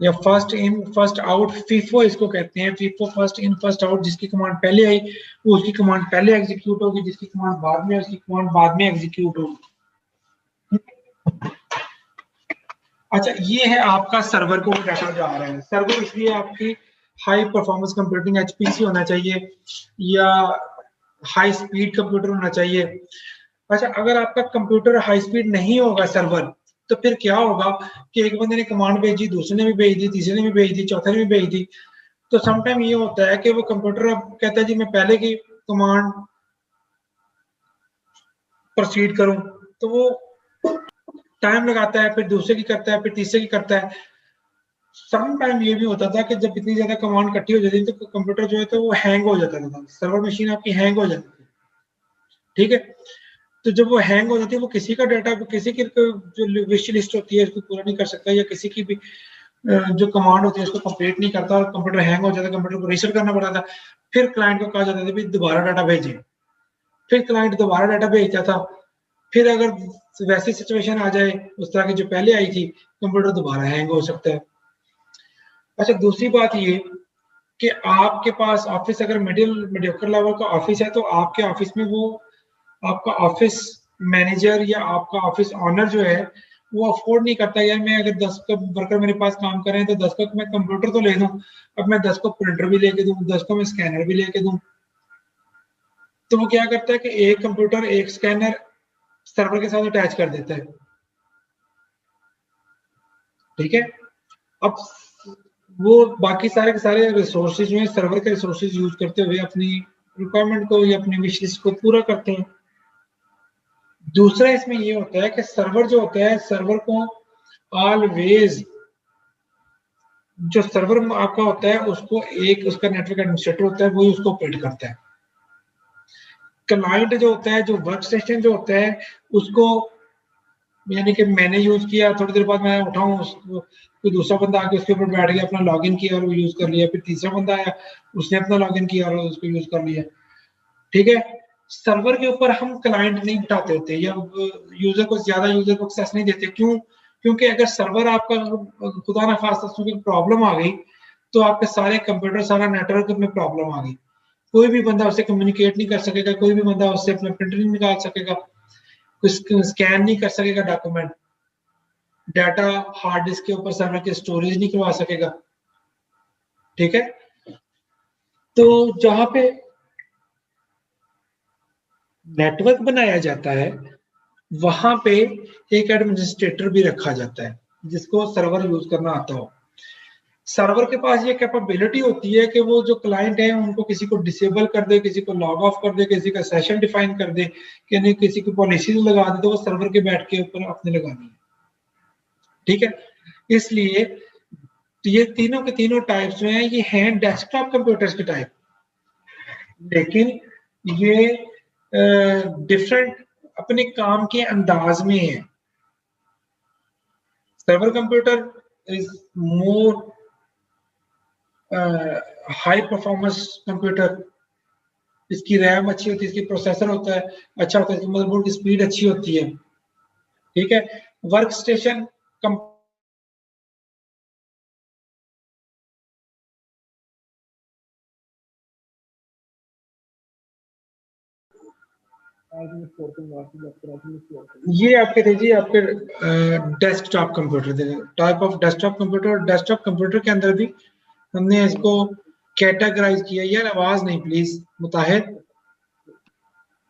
या first in first out, FIFO इसको कहते हैं। FIFO, first in first out. जिसकी कमांड पहले आई वो उसकी कमांड पहले एग्जीक्यूट होगी, जिसकी कमांड बाद में उसकी कमांड बाद में एग्जीक्यूट होगी। अच्छा, ये है आपका सर्वर को डाटा जा रहा है। सर्वर इसलिए आपकी हाई परफॉर्मेंस कंप्यूटिंग एचपीसी होना चाहिए या हाई स्पीड कंप्यूटर होना चाहिए। अच्छा, अगर आपका कंप्यूटर हाई स्पीड नहीं होगा सर्वर, तो फिर क्या होगा कि एक बंदे ने कमांड भेजी, दूसरे ने भी भेज दी, तीसरे ने भी भेज दी, चौथे ने भी भेज दी। तो समटाइम ये होता है कि वो कंप्यूटर अब कहता है जी मैं पहले की कमांड प्रोसीड करूं, तो वो टाइम लगाता है, फिर दूसरे की करता है, फिर तीसरे की करता है। सम टाइम ये भी होता था कि जब इतनी ज्यादा कमांड इकट्ठी हो जाती थी तो कंप्यूटर जो है तो वो हैंग हो जाता था, सर्वर मशीन आपकी हैंग हो जाती थी। ठीक है। तो जब वो हैंग हो जाती है, वो किसी का डाटा, किसी की जो विश लिस्ट होती है उसको पूरा नहीं कर सकता, या किसी की भी जो कमांड होती है उसको कंप्लीट नहीं करता और कंप्यूटर हैंग हो जाता है, कंप्यूटर को रीसेट करना पड़ता था। फिर क्लाइंट को कहा जाता था भाई दोबारा डाटा भेजें, फिर क्लाइंट दोबारा डाटा भेजता था। फिर अगर वैसी सिचुएशन आ जाए उस तरह की जो पहले आई थी, कंप्यूटर दोबारा हैंग हो सकता है। अच्छा, दूसरी बात ये कि आपके पास ऑफिस अगर मीडियोकर लेवल का ऑफिस है, तो आपके ऑफिस में वो आपका ऑफिस मैनेजर या आपका ऑफिस ऑनर जो है वो अफोर्ड नहीं करता, यार मैं अगर 10 का वर्कर मेरे पास काम कर रहे हैं तो 10 का मैं कंप्यूटर तो ले दूं, अब मैं 10 को प्रिंटर भी लेके दूं, 10 को मैं स्कैनर भी लेके दूं। तो वो क्या करता है कि एक कंप्यूटर एक स्कैनर सर्वर के साथ अटैच कर देता है। ठीक है। अब वो बाकी सारे के सारे रिसोर्सेज जो है सर्वर के रिसोर्सेज यूज करते हुए अपनी रिक्वायरमेंट को या अपनी विश लिस्ट को पूरा करते हैं। दूसरा इसमें ये होता है कि सर्वर जो होता है, सर्वर को ऑलवेज जो सर्वर आपका होता है उसको एक उसका नेटवर्क एडमिनिस्ट्रेटर होता है, वही उसको ऑपरेट करता है। क्लाइंट जो होता है, जो वर्क स्टेशन जो होता है, उसको यानी कि मैंने यूज किया, थोड़ी देर बाद मैं उठाऊं, कोई दूसरा बंदा आके उसके ऊपर बैठ गया, अपना लॉगिन किया और वो यूज कर लिया, फिर तीसरा बंदा आया, उसने अपना लॉगिन किया और उसको यूज कर लिया। ठीक है, सर्वर के ऊपर हम क्लाइंट नहीं बिठाते होते या यूजर को ज्यादा यूजर को एक्सेस नहीं देते। क्यों? क्योंकि अगर सर्वर आपका खुदा ना खास्ता उसमें प्रॉब्लम आ गई तो आपके सारे कंप्यूटर, सारा नेटवर्क में प्रॉब्लम आ गई, कोई भी बंदा उससे कम्युनिकेट नहीं कर सकेगा, कोई भी बंदा उससे अपना प्रिंटर नहीं निकाल सकेगा, स्कैन नहीं कर सकेगा डॉक्यूमेंट, डाटा हार्ड डिस्क के ऊपर सर्वर के स्टोरेज नहीं करवा सकेगा। ठीक है, तो जहां पे नेटवर्क बनाया जाता है वहां पे एक एडमिनिस्ट्रेटर भी रखा जाता है जिसको सर्वर यूज करना आता हो। सर्वर के पास ये कैपेबिलिटी होती है कि वो जो क्लाइंट है उनको किसी को डिसेबल कर दे, किसी को लॉग ऑफ कर दे, किसी का सेशन डिफाइन कर दे, कि नहीं किसी की पॉलिसीज लगा दे, तो वो सर्वर के बैठ के ऊपर अपने लगानी है। ठीक है, इसलिए ये तीनों के तीनों टाइप्स जो हैं ये हैं डेस्कटॉप कंप्यूटर्स के टाइप, लेकिन ये डिफरेंट अपने काम के अंदाज में है। Server computer is more high performance computer, इसकी रैम अच्छी होती है, इसकी प्रोसेसर होता है अच्छा होता है, इसकी मदरबोर्ड की स्पीड अच्छी होती है। ठीक है, वर्क स्टेशन ये आपके थे जी, आपके डेस्कटॉप कंप्यूटर थे, type of desktop computer. Desktop computer के अंदर भी हमने इसको कैटेगराइज किया। यार आवाज नहीं प्लीज मुताहिद।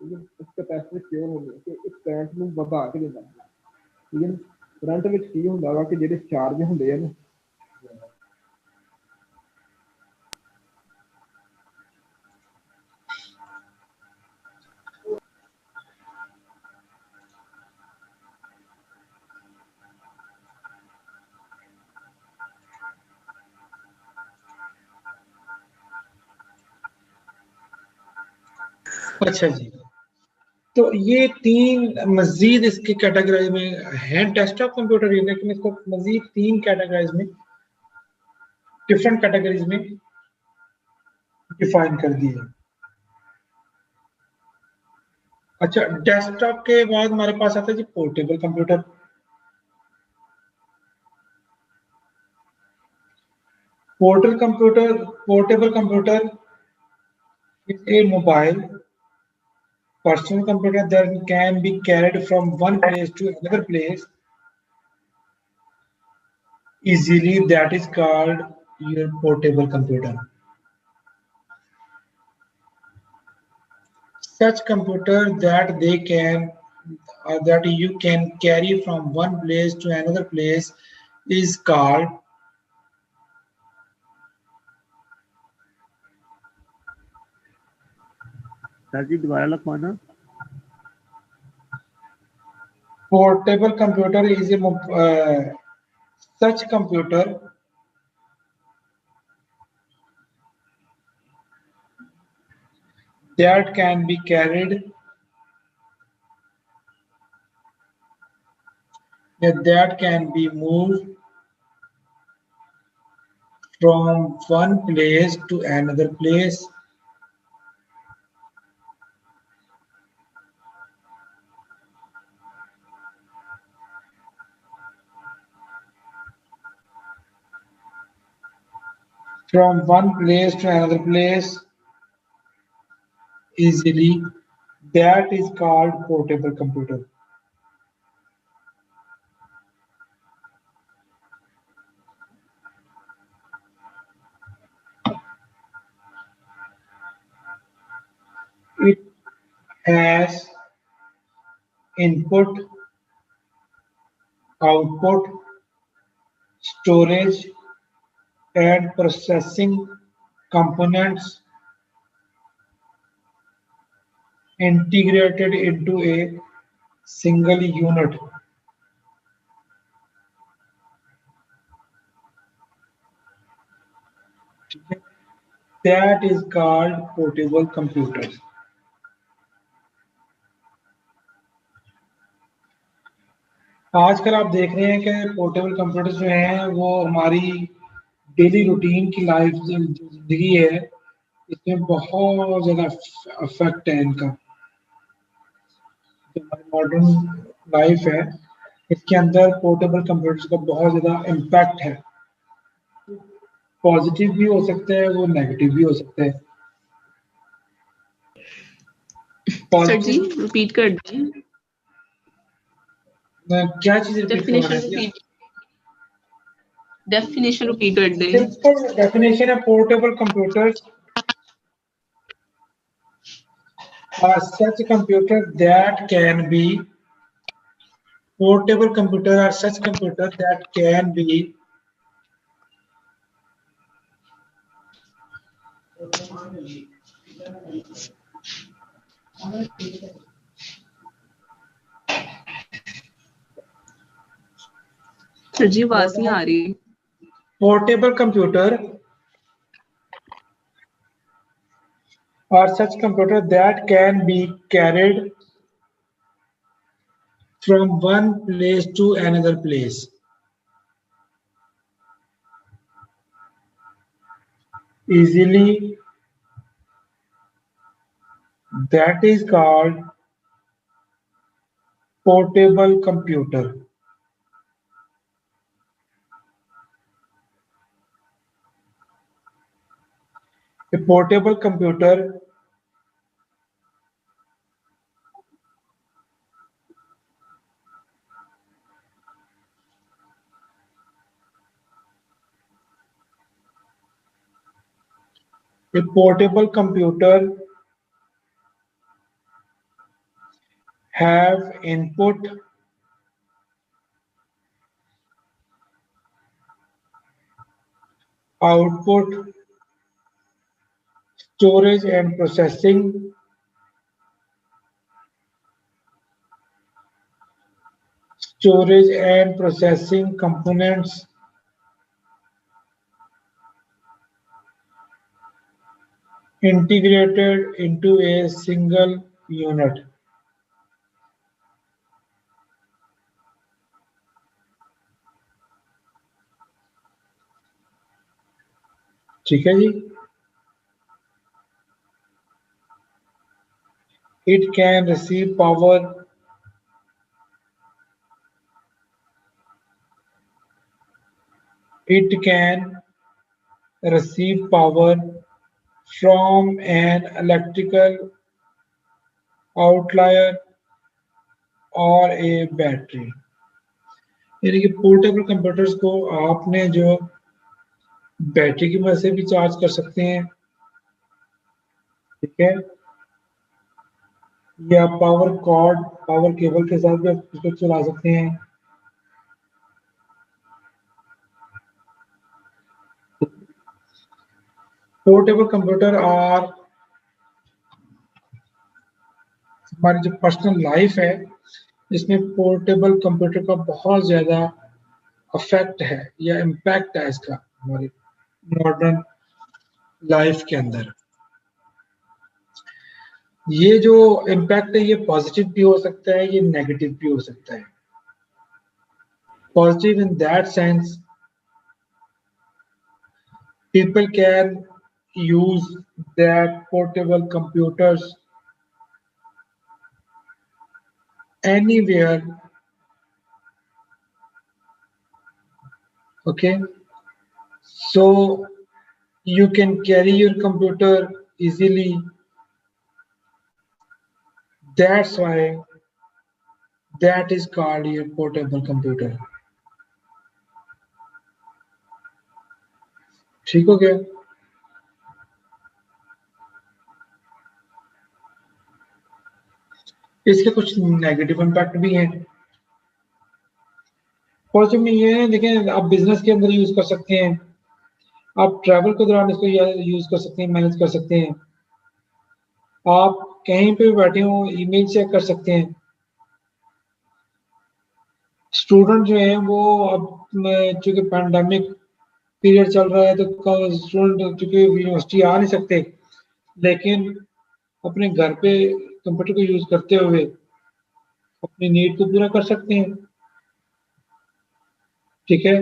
कैपेसिटी क्यों होनी है कि इस करंट ਨੂੰ ਵਧਾ ਕੇ ਦਿੰਦਾ। ਠੀਕ ਹੈ, ਕਰੰਟ ਵਿੱਚ ਕੀ ਹੁੰਦਾ ਵਾ ਕਿ ਜਿਹੜੇ ਚਾਰਜ ਹੁੰਦੇ ਆ ਨਾ अच्छा जी, तो ये तीन मजीद इसके कैटेगराइज में हैं डेस्कटॉप कंप्यूटर, लेकिन इसको मजीद तीन कैटेगराइज में, डिफरेंट कैटेगरीज में डिफाइन कर दिए। अच्छा, डेस्कटॉप के बाद हमारे पास आता है जी portable computer. Portable computer is a mobile personal computer that can be carried from one place to another place easily. That is called your portable computer. Such computer that they can that you can carry from one place to another place is called sir ji दोबारा लिखवाना। portable computer is a such computer that can be carried that can be moved from one place to another place from one place to another place easily. That is called portable computer. It has input, output, storage, and processing components integrated into a single unit. That is called portable computers. आजकल आप देख रहे हैं कि portable computers जो हैं वो हमारी डेली रूटीन की लाइफ जो जिंदगी है इसमें बहुत ज़्यादा अफेक्ट है इनका। जो हमारी मॉडर्न लाइफ है इसके अंदर पोर्टेबल कंप्यूटर्स का बहुत ज़्यादा इम्पैक्ट है। पॉजिटिव भी हो सकता है, वो नेगेटिव भी हो सकता है। सर जी रिपीट कर दें। क्या चीज रिपीट कर रहे हैं? डेफिनेशन रिपीट कर दें। डेफिनेशन है portable computers are such computer that can be portable computer are such computer that can be sir ji आवाज नहीं आ रही। portable computer are such computer that can be carried from one place to another place. Easily. That is called portable computer. A portable computer have input, output, storage and processing, components integrated into a single unit. ठीक है जी। It can receive power from an electrical outlier or a battery. यानी कि portable computers को आपने जो battery की मदद से भी चार्ज कर सकते हैं, ठीक है, या पावर केबल के साथ भी आप इसको चला सकते हैं। पोर्टेबल कंप्यूटर और हमारी जो पर्सनल लाइफ है इसमें पोर्टेबल कंप्यूटर का बहुत ज्यादा अफेक्ट है या इम्पैक्ट है इसका हमारी मॉडर्न लाइफ के अंदर। ये जो इम्पैक्ट है ये पॉजिटिव भी हो सकता है, ये नेगेटिव भी हो सकता है। Positive in that sense people can use that portable computers anywhere, okay, so you can carry your computer easily. That's why that is called your portable computer. ठीक हो गया? इसके कुछ नेगेटिव इम्पैक्ट भी हैं। पॉजिटिव में ये है, देखें आप बिजनेस के अंदर यूज कर सकते हैं, आप ट्रैवल के दौरान इसको यूज कर सकते हैं, मैनेज कर सकते हैं। आप कहीं पे भी बैठे हो ईमेल चेक कर सकते हैं। स्टूडेंट जो है वो अब चूंकि पैंडेमिक पीरियड चल रहा है तो स्टूडेंट चूंकि यूनिवर्सिटी आ नहीं सकते, लेकिन अपने घर पे कंप्यूटर को यूज करते हुए अपनी नीड को पूरा कर सकते हैं। ठीक है,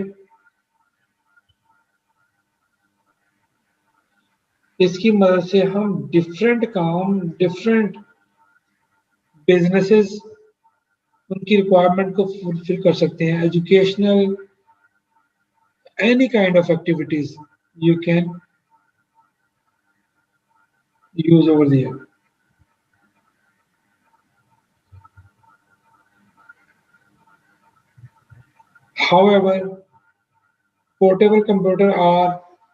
इसकी मदद से हम डिफरेंट काम, डिफरेंट बिजनेसेस, उनकी रिक्वायरमेंट को फुलफिल कर सकते हैं। Educational, any kind of activities you can use over there. However, portable computers are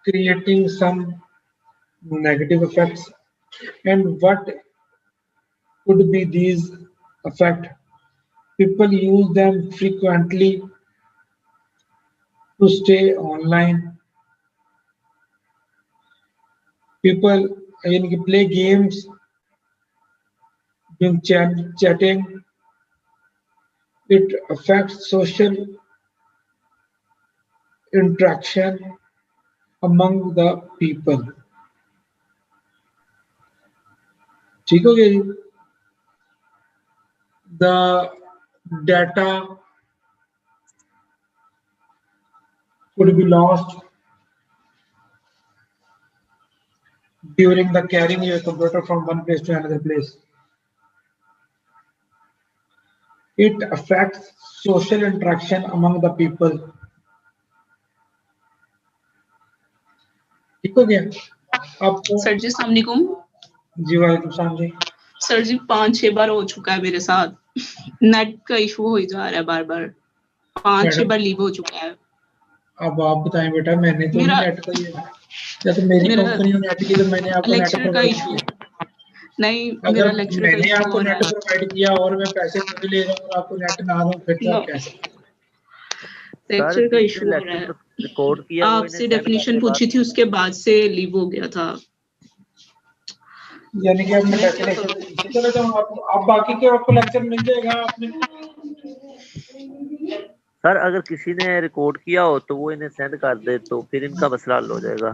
creating some negative effects. And what could be these effects? People use them frequently to stay online. People play games, doing chatting. It affects social interaction among the people. ठीक हो गया जी? The data could be lost during the carrying your computer from one place to another place. It affects social interaction among the people. ठीक हो गया? अब sir जी अस्सलाम वालेकुम। जी वालेकुम सलाम जी। सर जी 5-6 बार हो चुका है मेरे साथ, नेट का इशू हो ही जा रहा है बार बार, 5-6 बार लीव हो चुका है। अब आप बताएं बेटा, मैंने तो मेरा नेट का या तो मेरी कंपनी ने नेट की तो मैंने आपको नेट लेक्चर का प्रोवाइड इशू किया। नहीं, अगर मेरा लेक्चर का मैंने इशू आपको हो रहा नेट है। प्रोवाइड किया और मैं पैसे नहीं ले रहा हूँ और आपको नेट ना दूं, फिर तो आप कैसे? लेक्चर का इशू हो रहा है। रिकॉर्ड किया वो आपसे डेफिनेशन पूछी थी, उसके बाद से लीव हो गया था। यानी कि आपने पैसे चलो तो आप बाकी के आपको लेक्चर मिल जाएगा आपने। सर अगर किसी ने रिकॉर्ड किया हो तो वो इन्हें सेंड कर दे तो फिर इनका मसला हल हो जाएगा।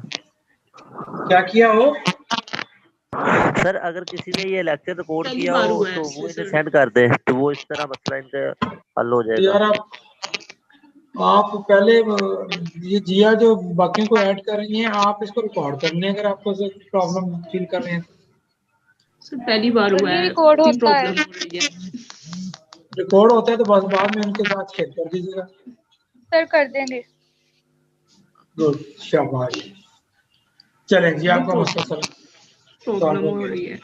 क्या किया हो? सर अगर किसी ने ये लेक्चर रिकॉर्ड पहली किया बार हो हुआ है तो ऐसे वो इन्हें सर। सेंड कर दे तो वो इस तरह मसला इनका हल हो जाएगा। यार आप पहले ये जिया जो बाकियों को ऐड कर रही हैं, आप इसको रिकॉर्ड कर लें अगर आपको प्रॉब्लम फील कर रहे हैं। सर पहली बार हुआ है, रिकॉर्ड इतनी होता है। प्रॉब्लम हो रही है। रिकॉर्ड होता है तो बस बाद में उनके साथ शेयर कर दीजिएगा। सर कर देंगे। गुड, शाबाश। चलें जी, आपका मसला प्रॉब्लम हो रही है।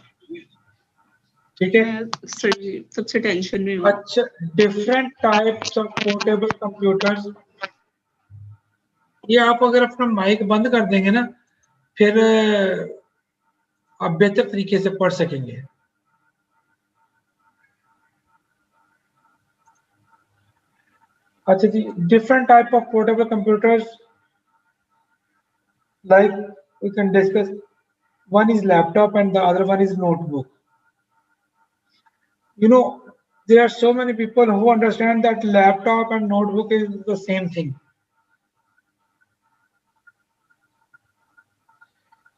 ठीक है सर जी सबसे टेंशन में हूँ। अच्छा, different types of portable computers. ये आप अगर अपना माइक बंद कर देंगे ना, फिर आप बेहतर तरीके से पढ़ सकेंगे। अच्छा जी, different type of portable computers like we can discuss. One is laptop and the other one is notebook. You know, there are so many people who understand that laptop and notebook is the same thing.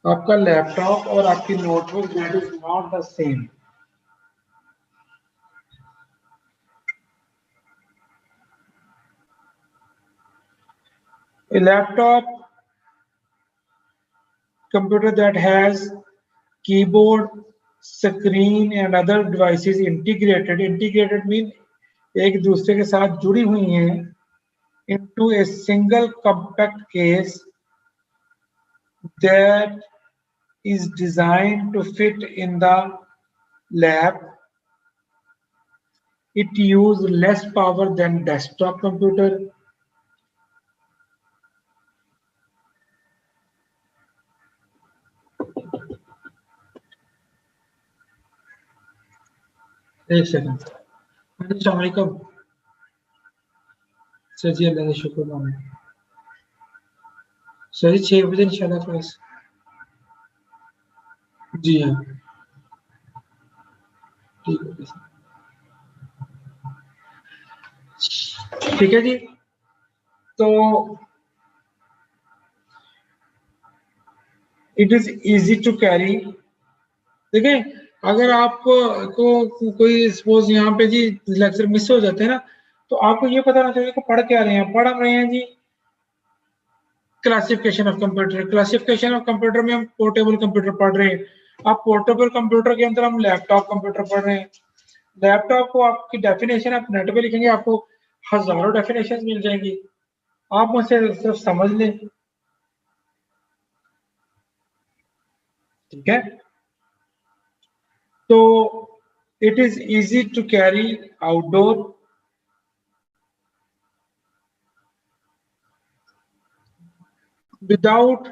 आपका laptop और आपकी notebook that is not the same. A laptop computer that has keyboard, screen and other devices integrated mean एक दूसरे के साथ जुड़ी हुई हैं into a single compact case that is designed to fit in the lab. It uses less power than desktop computer. एक second. अस्सलाम वालेकुम सर जी, अल्लाह का शुक्र माने। सही 6 बजे इंशाल्लाह क्लास। जी हाँ ठीक है सर। ठीक है जी। तो it is easy to carry. देखें अगर आपको कोई सपोज यहाँ पे जी लेक्चर मिस हो जाते हैं ना, तो आपको ये पता होना चाहिए कि पढ़ क्या रहे हैं। पढ़ रहे हैं जी classification of computer. Classification of computer में हम पोर्टेबल कंप्यूटर पढ़ रहे हैं। आप पोर्टेबल कंप्यूटर के अंदर हम लैपटॉप कंप्यूटर पढ़ रहे हैं। लैपटॉप को आपकी डेफिनेशन आप नेट पे लिखेंगे, आपको हजारों डेफिनेशन मिल जाएंगी, आप मुझसे सिर्फ समझ लें। ठीक है, तो it is easy to carry outdoor. Without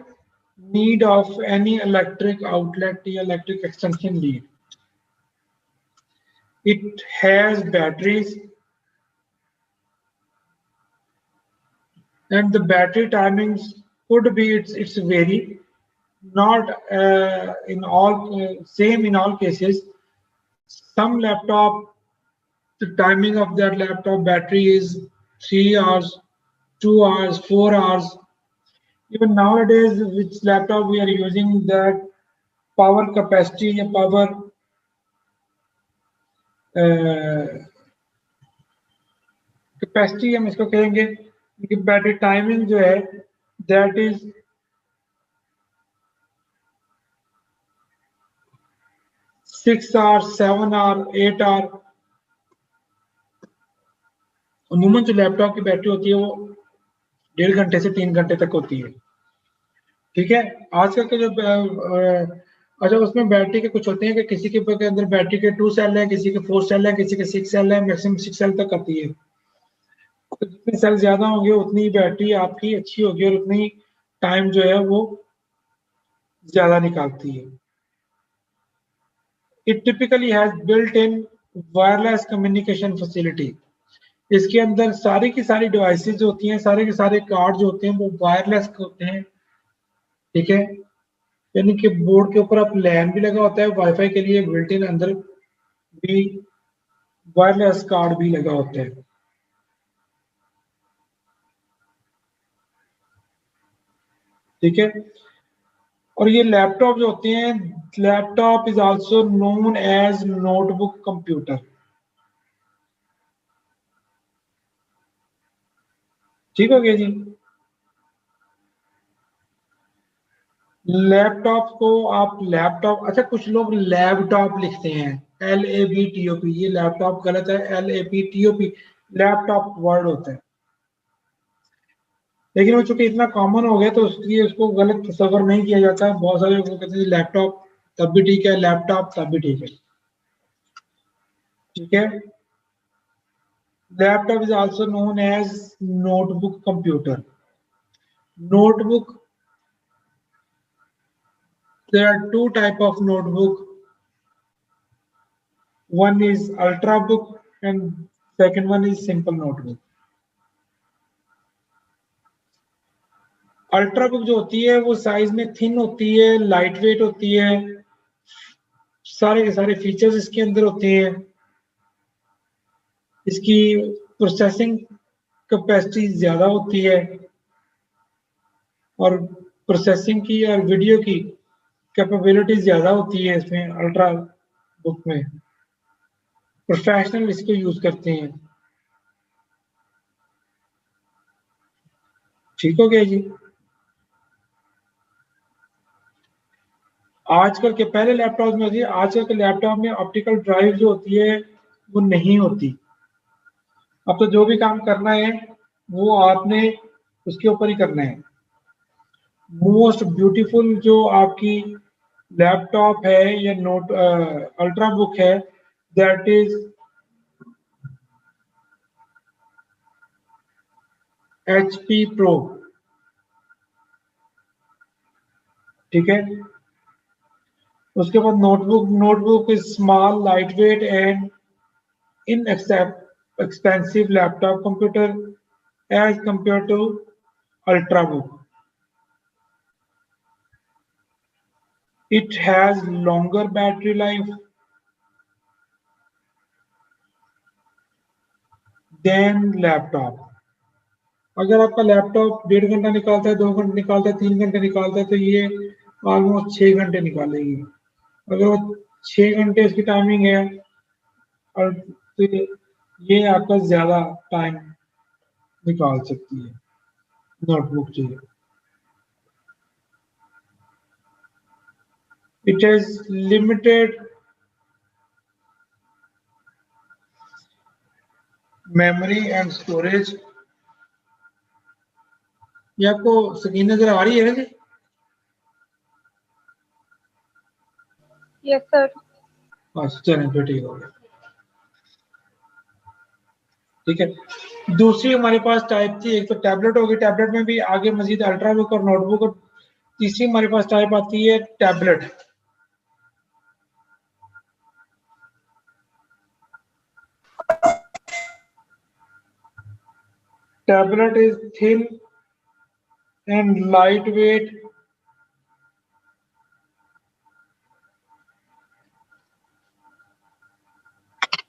need of any electric outlet or electric extension lead. It has batteries and the battery timings could be it's vary, not in all same in all cases. Some laptop, the timing of that laptop battery is 3 hours, 2 hours, 4 hours. Even nowadays, which laptop we are using, that power capacity या power capacity हम इसको कहेंगे कि battery timing जो है that is 6 hour, 7 hour, 8 hour. अमूमन जो laptop की बैटरी होती है वो 1.5 घंटे से 3 घंटे तक होती है। ठीक है, आजकल के जो अच्छा उसमें बैटरी के कुछ होते हैं कि किसी के अंदर बैटरी के 2 सेल है, किसी के 4 सेल है, किसी के 6 सेल है, मैक्सिमम 6 सेल तक आती है। तो जितने सेल ज्यादा होंगे उतनी बैटरी आपकी अच्छी होगी और उतनी टाइम जो है वो ज्यादा निकालती है। It typically has built in wireless communication facility. इसके अंदर सारी की सारी डिवाइसेस जो होती हैं, सारे के सारे कार्ड जो होते हैं वो वायरलेस होते हैं। ठीक है, यानी कि बोर्ड के ऊपर आप लैन भी लगा होता है, वाईफाई के लिए बिल्ट इन अंदर भी वायरलेस कार्ड भी लगा होता है। ठीक है, और ये लैपटॉप जो होते हैं, laptop is also known as notebook computer. ठीक हो गया जी। लैपटॉप को आप लैपटॉप, अच्छा कुछ लोग लैपटॉप लिखते हैं, LAPTOP, ये लैपटॉप गलत है, LAPTOP लैपटॉप वर्ड होता है, लेकिन वो चूंकि इतना कॉमन हो गया तो इसलिए उसको गलत तस्वर नहीं किया जाता। बहुत सारे लोग कहते हैं लैपटॉप तब भी ठीक है, लैपटॉप तब भी ठीक है। ठीक है, laptop is also known as notebook computer. Notebook, there are 2 type of notebook. One is ultrabook and second one is simple notebook. Ultrabook जो होती है वो साइज में थिन होती है, लाइट वेट होती है, सारे के सारे फीचर्स इसके अंदर होते हैं। इसकी प्रोसेसिंग कैपेसिटी ज्यादा होती है और प्रोसेसिंग की और वीडियो की कैपेबिलिटी ज्यादा होती है इसमें, अल्ट्रा बुक में। प्रोफेशनल इसको यूज करते हैं। ठीक हो गया जी। आजकल के पहले लैपटॉप में होती है, आजकल के लैपटॉप में ऑप्टिकल ड्राइव जो होती है वो नहीं होती। अब तो जो भी काम करना है वो आपने उसके ऊपर ही करना है। मोस्ट ब्यूटीफुल जो आपकी लैपटॉप है या नोट अल्ट्रा बुक है, दैट इज HP Pro। ठीक है, उसके बाद notebook is small, light weight and inexpensive laptop computer as compared to ultrabook। It has longer battery life than laptop. अगर आपका लैपटॉप 1.5 घंटा निकालता है, 2 घंटे निकालता है, 3 घंटे निकालता है, तो ये ऑलमोस्ट 6 घंटे निकालेगी। अगर वो 6 घंटे इसकी टाइमिंग है और तो ये आपका ज्यादा टाइम निकाल सकती है नोटबुक चाहिए। It has limited memory and storage। ये आपको स्क्रीन नजर आ रही है ना जी? Yes sir. अच्छा चलें फिर ठीक हो गया। ठीक है, दूसरी हमारे पास टाइप थी, एक तो टैबलेट होगी, टैबलेट में भी आगे मजीद अल्ट्राबुक और नोटबुक, और तीसरी हमारे पास टाइप आती है tablet. Tablet is thin and lightweight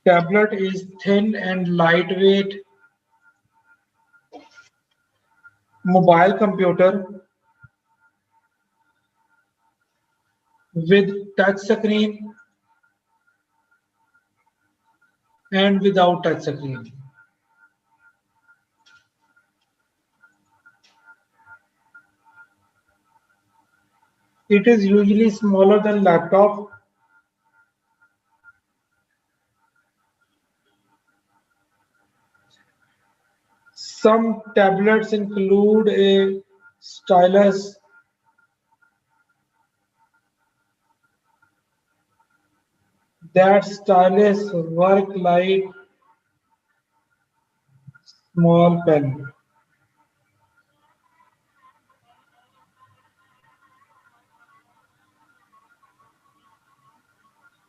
tablet is thin and lightweight mobile computer with touch screen and without touch screen. It is usually smaller than laptop. Some tablets include a stylus. That stylus work like small pen.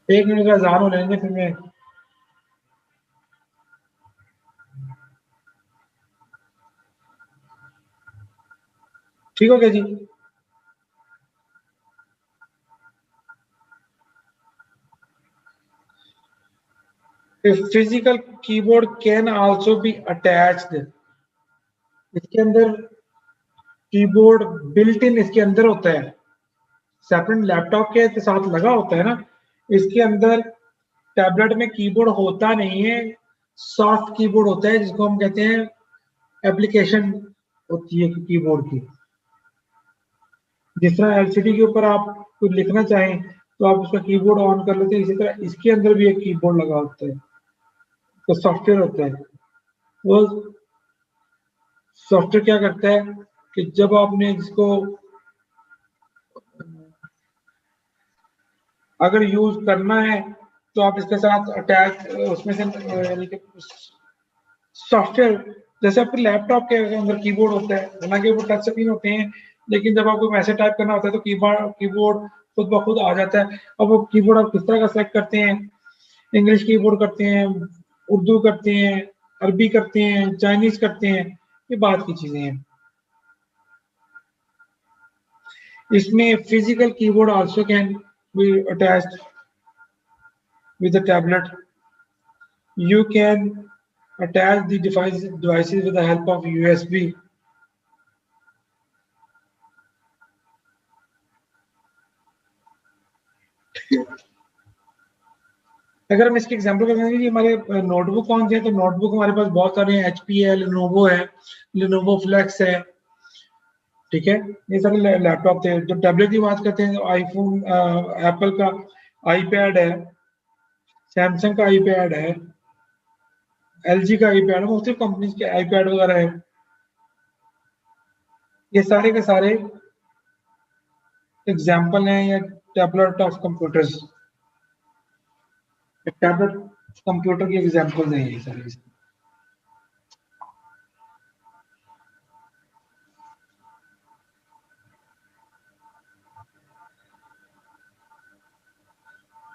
एक minute का अज़ान हो लेंगे फिर मैं ठीक हो गया जी। A physical keyboard can also be attached. इसके अंदर कीबोर्ड बिल्ट इन इसके अंदर होता है, सेपरेट लैपटॉप के साथ लगा होता है ना। इसके अंदर टैबलेट में कीबोर्ड होता नहीं है, सॉफ्ट कीबोर्ड होता है जिसको हम कहते हैं एप्लीकेशन होती है कीबोर्ड की। जिस तरह एलसीडी के ऊपर आप कुछ लिखना चाहें तो आप उसका कीबोर्ड ऑन कर लेते हैं, इसी तरह इसके अंदर भी एक कीबोर्ड लगा होता है, तो सॉफ्टवेयर होता है। वो सॉफ्टवेयर क्या करता है कि जब आपने जिसको अगर यूज करना है तो आप इसके साथ अटैच उसमें से यानी कि सॉफ्टवेयर, जैसे आपके लैपटॉप के अंदर कीबोर्ड होता है, हालांकि वो टच स्क्रीन होते हैं, लेकिन जब आपको मैसेज टाइप करना होता है तो कीबोर्ड खुद ब खुद आ जाता है। अब वो कीबोर्ड आप किस तरह का सेलेक्ट करते हैं, इंग्लिश कीबोर्ड करते हैं, उर्दू करते हैं, अरबी करते हैं, चाइनीज करते हैं, ये बात की चीजें हैं। इसमें physical keyboard also can be attached with the tablet. You can attach the devices with the help of USB. अगर हम इसके एग्जांपल करेंगे कि हमारे नोटबुक कौन से हैं, तो नोटबुक हमारे पास बहुत सारे हैं, HP है, Lenovo है, Lenovo Flex है, ठीक है, ये सारे लैपटॉप थे। जब टैबलेट की बात करते हैं तो आईफोन, एप्पल का आईपैड है, सैमसंग का आईपैड है, LG का आईपैड है, मुख्तलिफ कंपनीज के आईपैड वगैरह है। ये सारे के सारे एग्जाम्पल हैं या tablet of computers, tablet computer की एग्जाम्पल हैं ये सारे।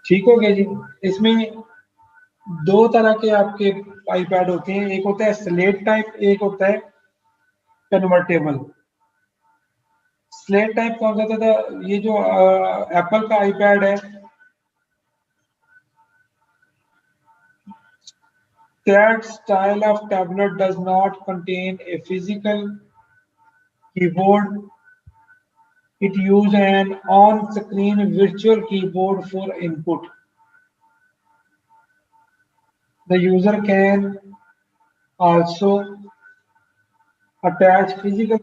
ठीक हो गया जी। इसमें दो तरह के आपके आईपैड होते हैं, एक होता है स्लेट टाइप, एक होता है कन्वर्टेबल। स्लेट टाइप कौन सा था? ये जो एप्पल का आईपैड है, that style of tablet does not contain a physical keyboard. It uses an on-screen virtual keyboard for input. The user can also attach physical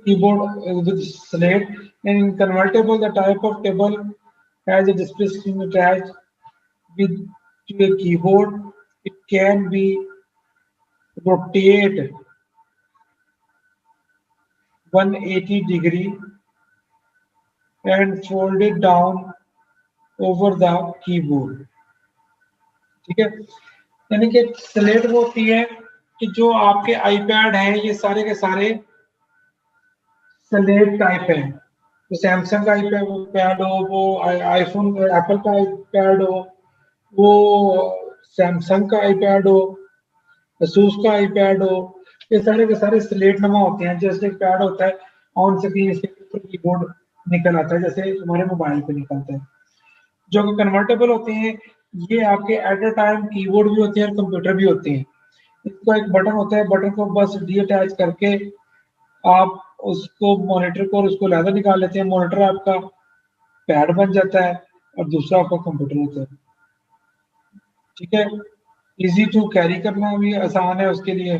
keyboard with slate, and in convertible the type of table has a display screen attached with to a keyboard. It can be rotated 180 degree and folded down over the keyboard. ठीक है, यानी कि slate वो होती है कि जो आपके आईपैड हैं ये सारे के सारे स्लेट टाइप हैं। तो सैमसंग का आईपैड हो, वो आईफोन एप्पल का आईपैड हो, वो सैमसंग का आईपैड हो, असूस का आईपैड हो, ये सारे के सारे स्लेट नुमा होते हैं। जैसे एक पैड होता है ऑन स्क्रीन, इसके ऊपर कीबोर्ड निकल आता है जैसे तुम्हारे मोबाइल पे निकलता है। जो कि कन्वर्टेबल होते हैं, ये आपके एट अ टाइम कीबोर्ड भी होते हैं और कंप्यूटर भी होते हैं। इसका एक बटन होता है, बटन को बस डी अटैच करके आप उसको मॉनिटर को और उसको लहदा निकाल लेते हैं, मॉनिटर आपका पैड बन जाता है और दूसरा आपका कंप्यूटर होता है। ठीक है, इजी टू कैरी करना भी आसान है उसके लिए।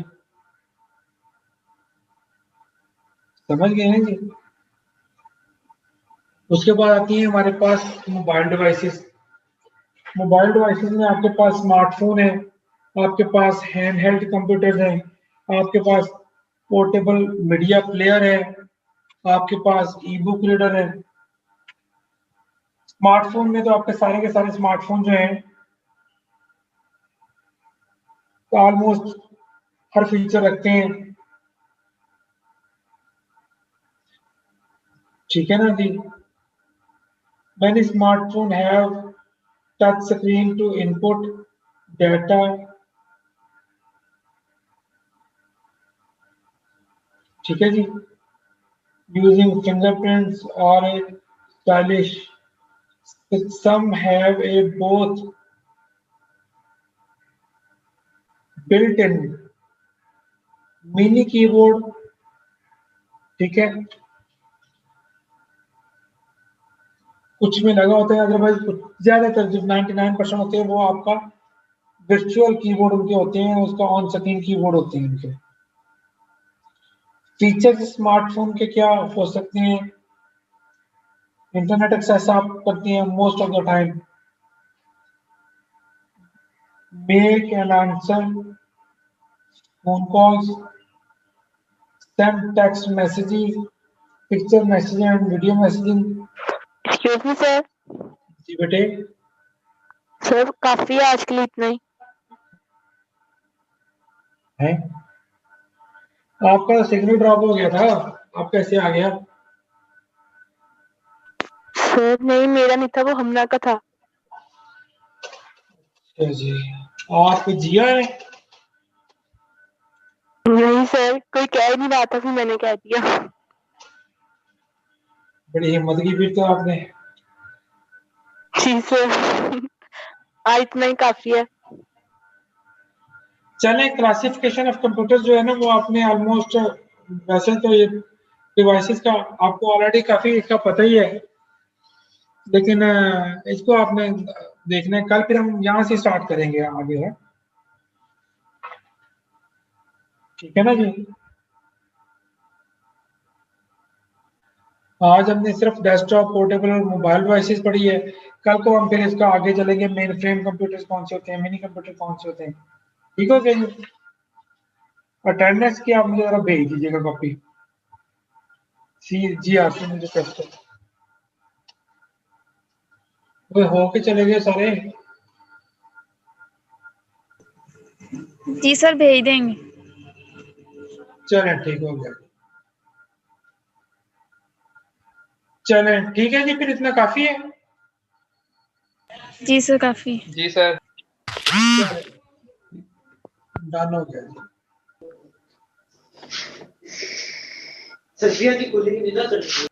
समझ गए हैं जी? उसके बाद आती है हमारे पास मोबाइल डिवाइसेस। मोबाइल डिवाइसेस में आपके पास स्मार्टफोन है, आपके पास हैंड हेल्ड कंप्यूटर है, आपके पास पोर्टेबल मीडिया प्लेयर है, आपके पास ई बुक रीडर है। स्मार्टफोन में तो आपके सारे के सारे स्मार्टफोन जो हैं ऑलमोस्ट हर फीचर रखते हैं। ठीक है ना जी? Many smartphones have touch screen to input data. ठीक है जी? Using fingerprints or a stylish. Some have a both built-in mini keyboard. ठीक है, कुछ में लगा होता है, अदरवाइज ज्यादातर जो 99% होते हैं वो आपका वर्चुअल कीबोर्ड उनके होते हैं, उसका ऑन स्क्रीन कीबोर्ड होते हैं उनके। फीचर्स स्मार्टफोन के क्या हो सकते हैं? इंटरनेट एक्सेस आप करते हैं most of the time, make and answer phone calls, send text messages, picture messaging and video messaging. Excuse me sir. जी बेटे। सर काफी है आज के लिए, इतना ही है। आपका सिग्नल ड्रॉप हो गया था, आप कैसे आ गया? सर नहीं, मेरा नहीं था, वो हमना का था। जी, आप जिया है? नहीं सर, कोई कह ही नहीं रहा था, फिर मैंने कह दिया। बड़ी हिम्मत की फिर तो आपने। जी सर, आज इतना ही काफी है। चले, क्लासिफिकेशन ऑफ कंप्यूटर जो है ना वो आपने ऑलमोस्ट, वैसे तो ये डिवाइसेस का आपको ऑलरेडी काफी इसका पता ही है, लेकिन इसको आपने देखना है। कल फिर हम यहाँ से स्टार्ट करेंगे आगे है। ठीक है ना जी? आज हमने सिर्फ डेस्कटॉप, पोर्टेबल और मोबाइल डिवाइसेस पढ़ी है। कल को हम फिर इसका आगे चलेंगे, मेन फ्रेम कंप्यूटर्स कौन से होते हैं, मिनी कंप्यूटर कौन से होते हैं। ठीक हो गया जी? अटेंडेंस की आप मुझे जरा भेज दीजिएगा कॉपी। जी आपसे मुझे टेस्ट वो हो के चले गए सारे। जी सर भेज देंगे। चले ठीक हो गया। चले ठीक है जी, फिर इतना काफी है। जी सर काफी। जी सर। डन हो गया जी। सर्दियां की कूलिंग नहीं ना चलती।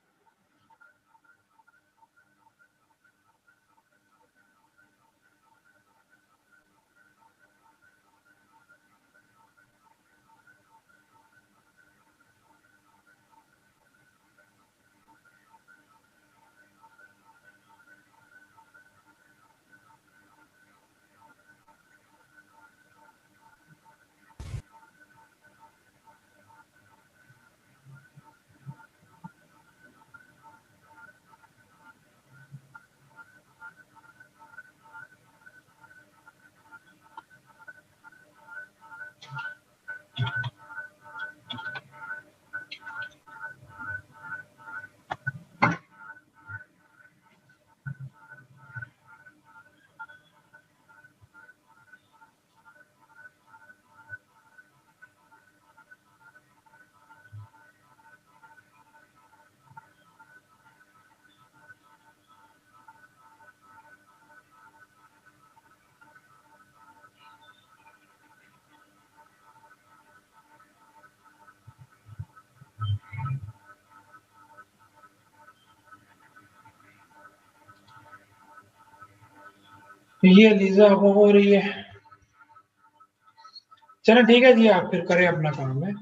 ये लीजा हो रही है। चलो ठीक है जी, आप फिर करें अपना काम है।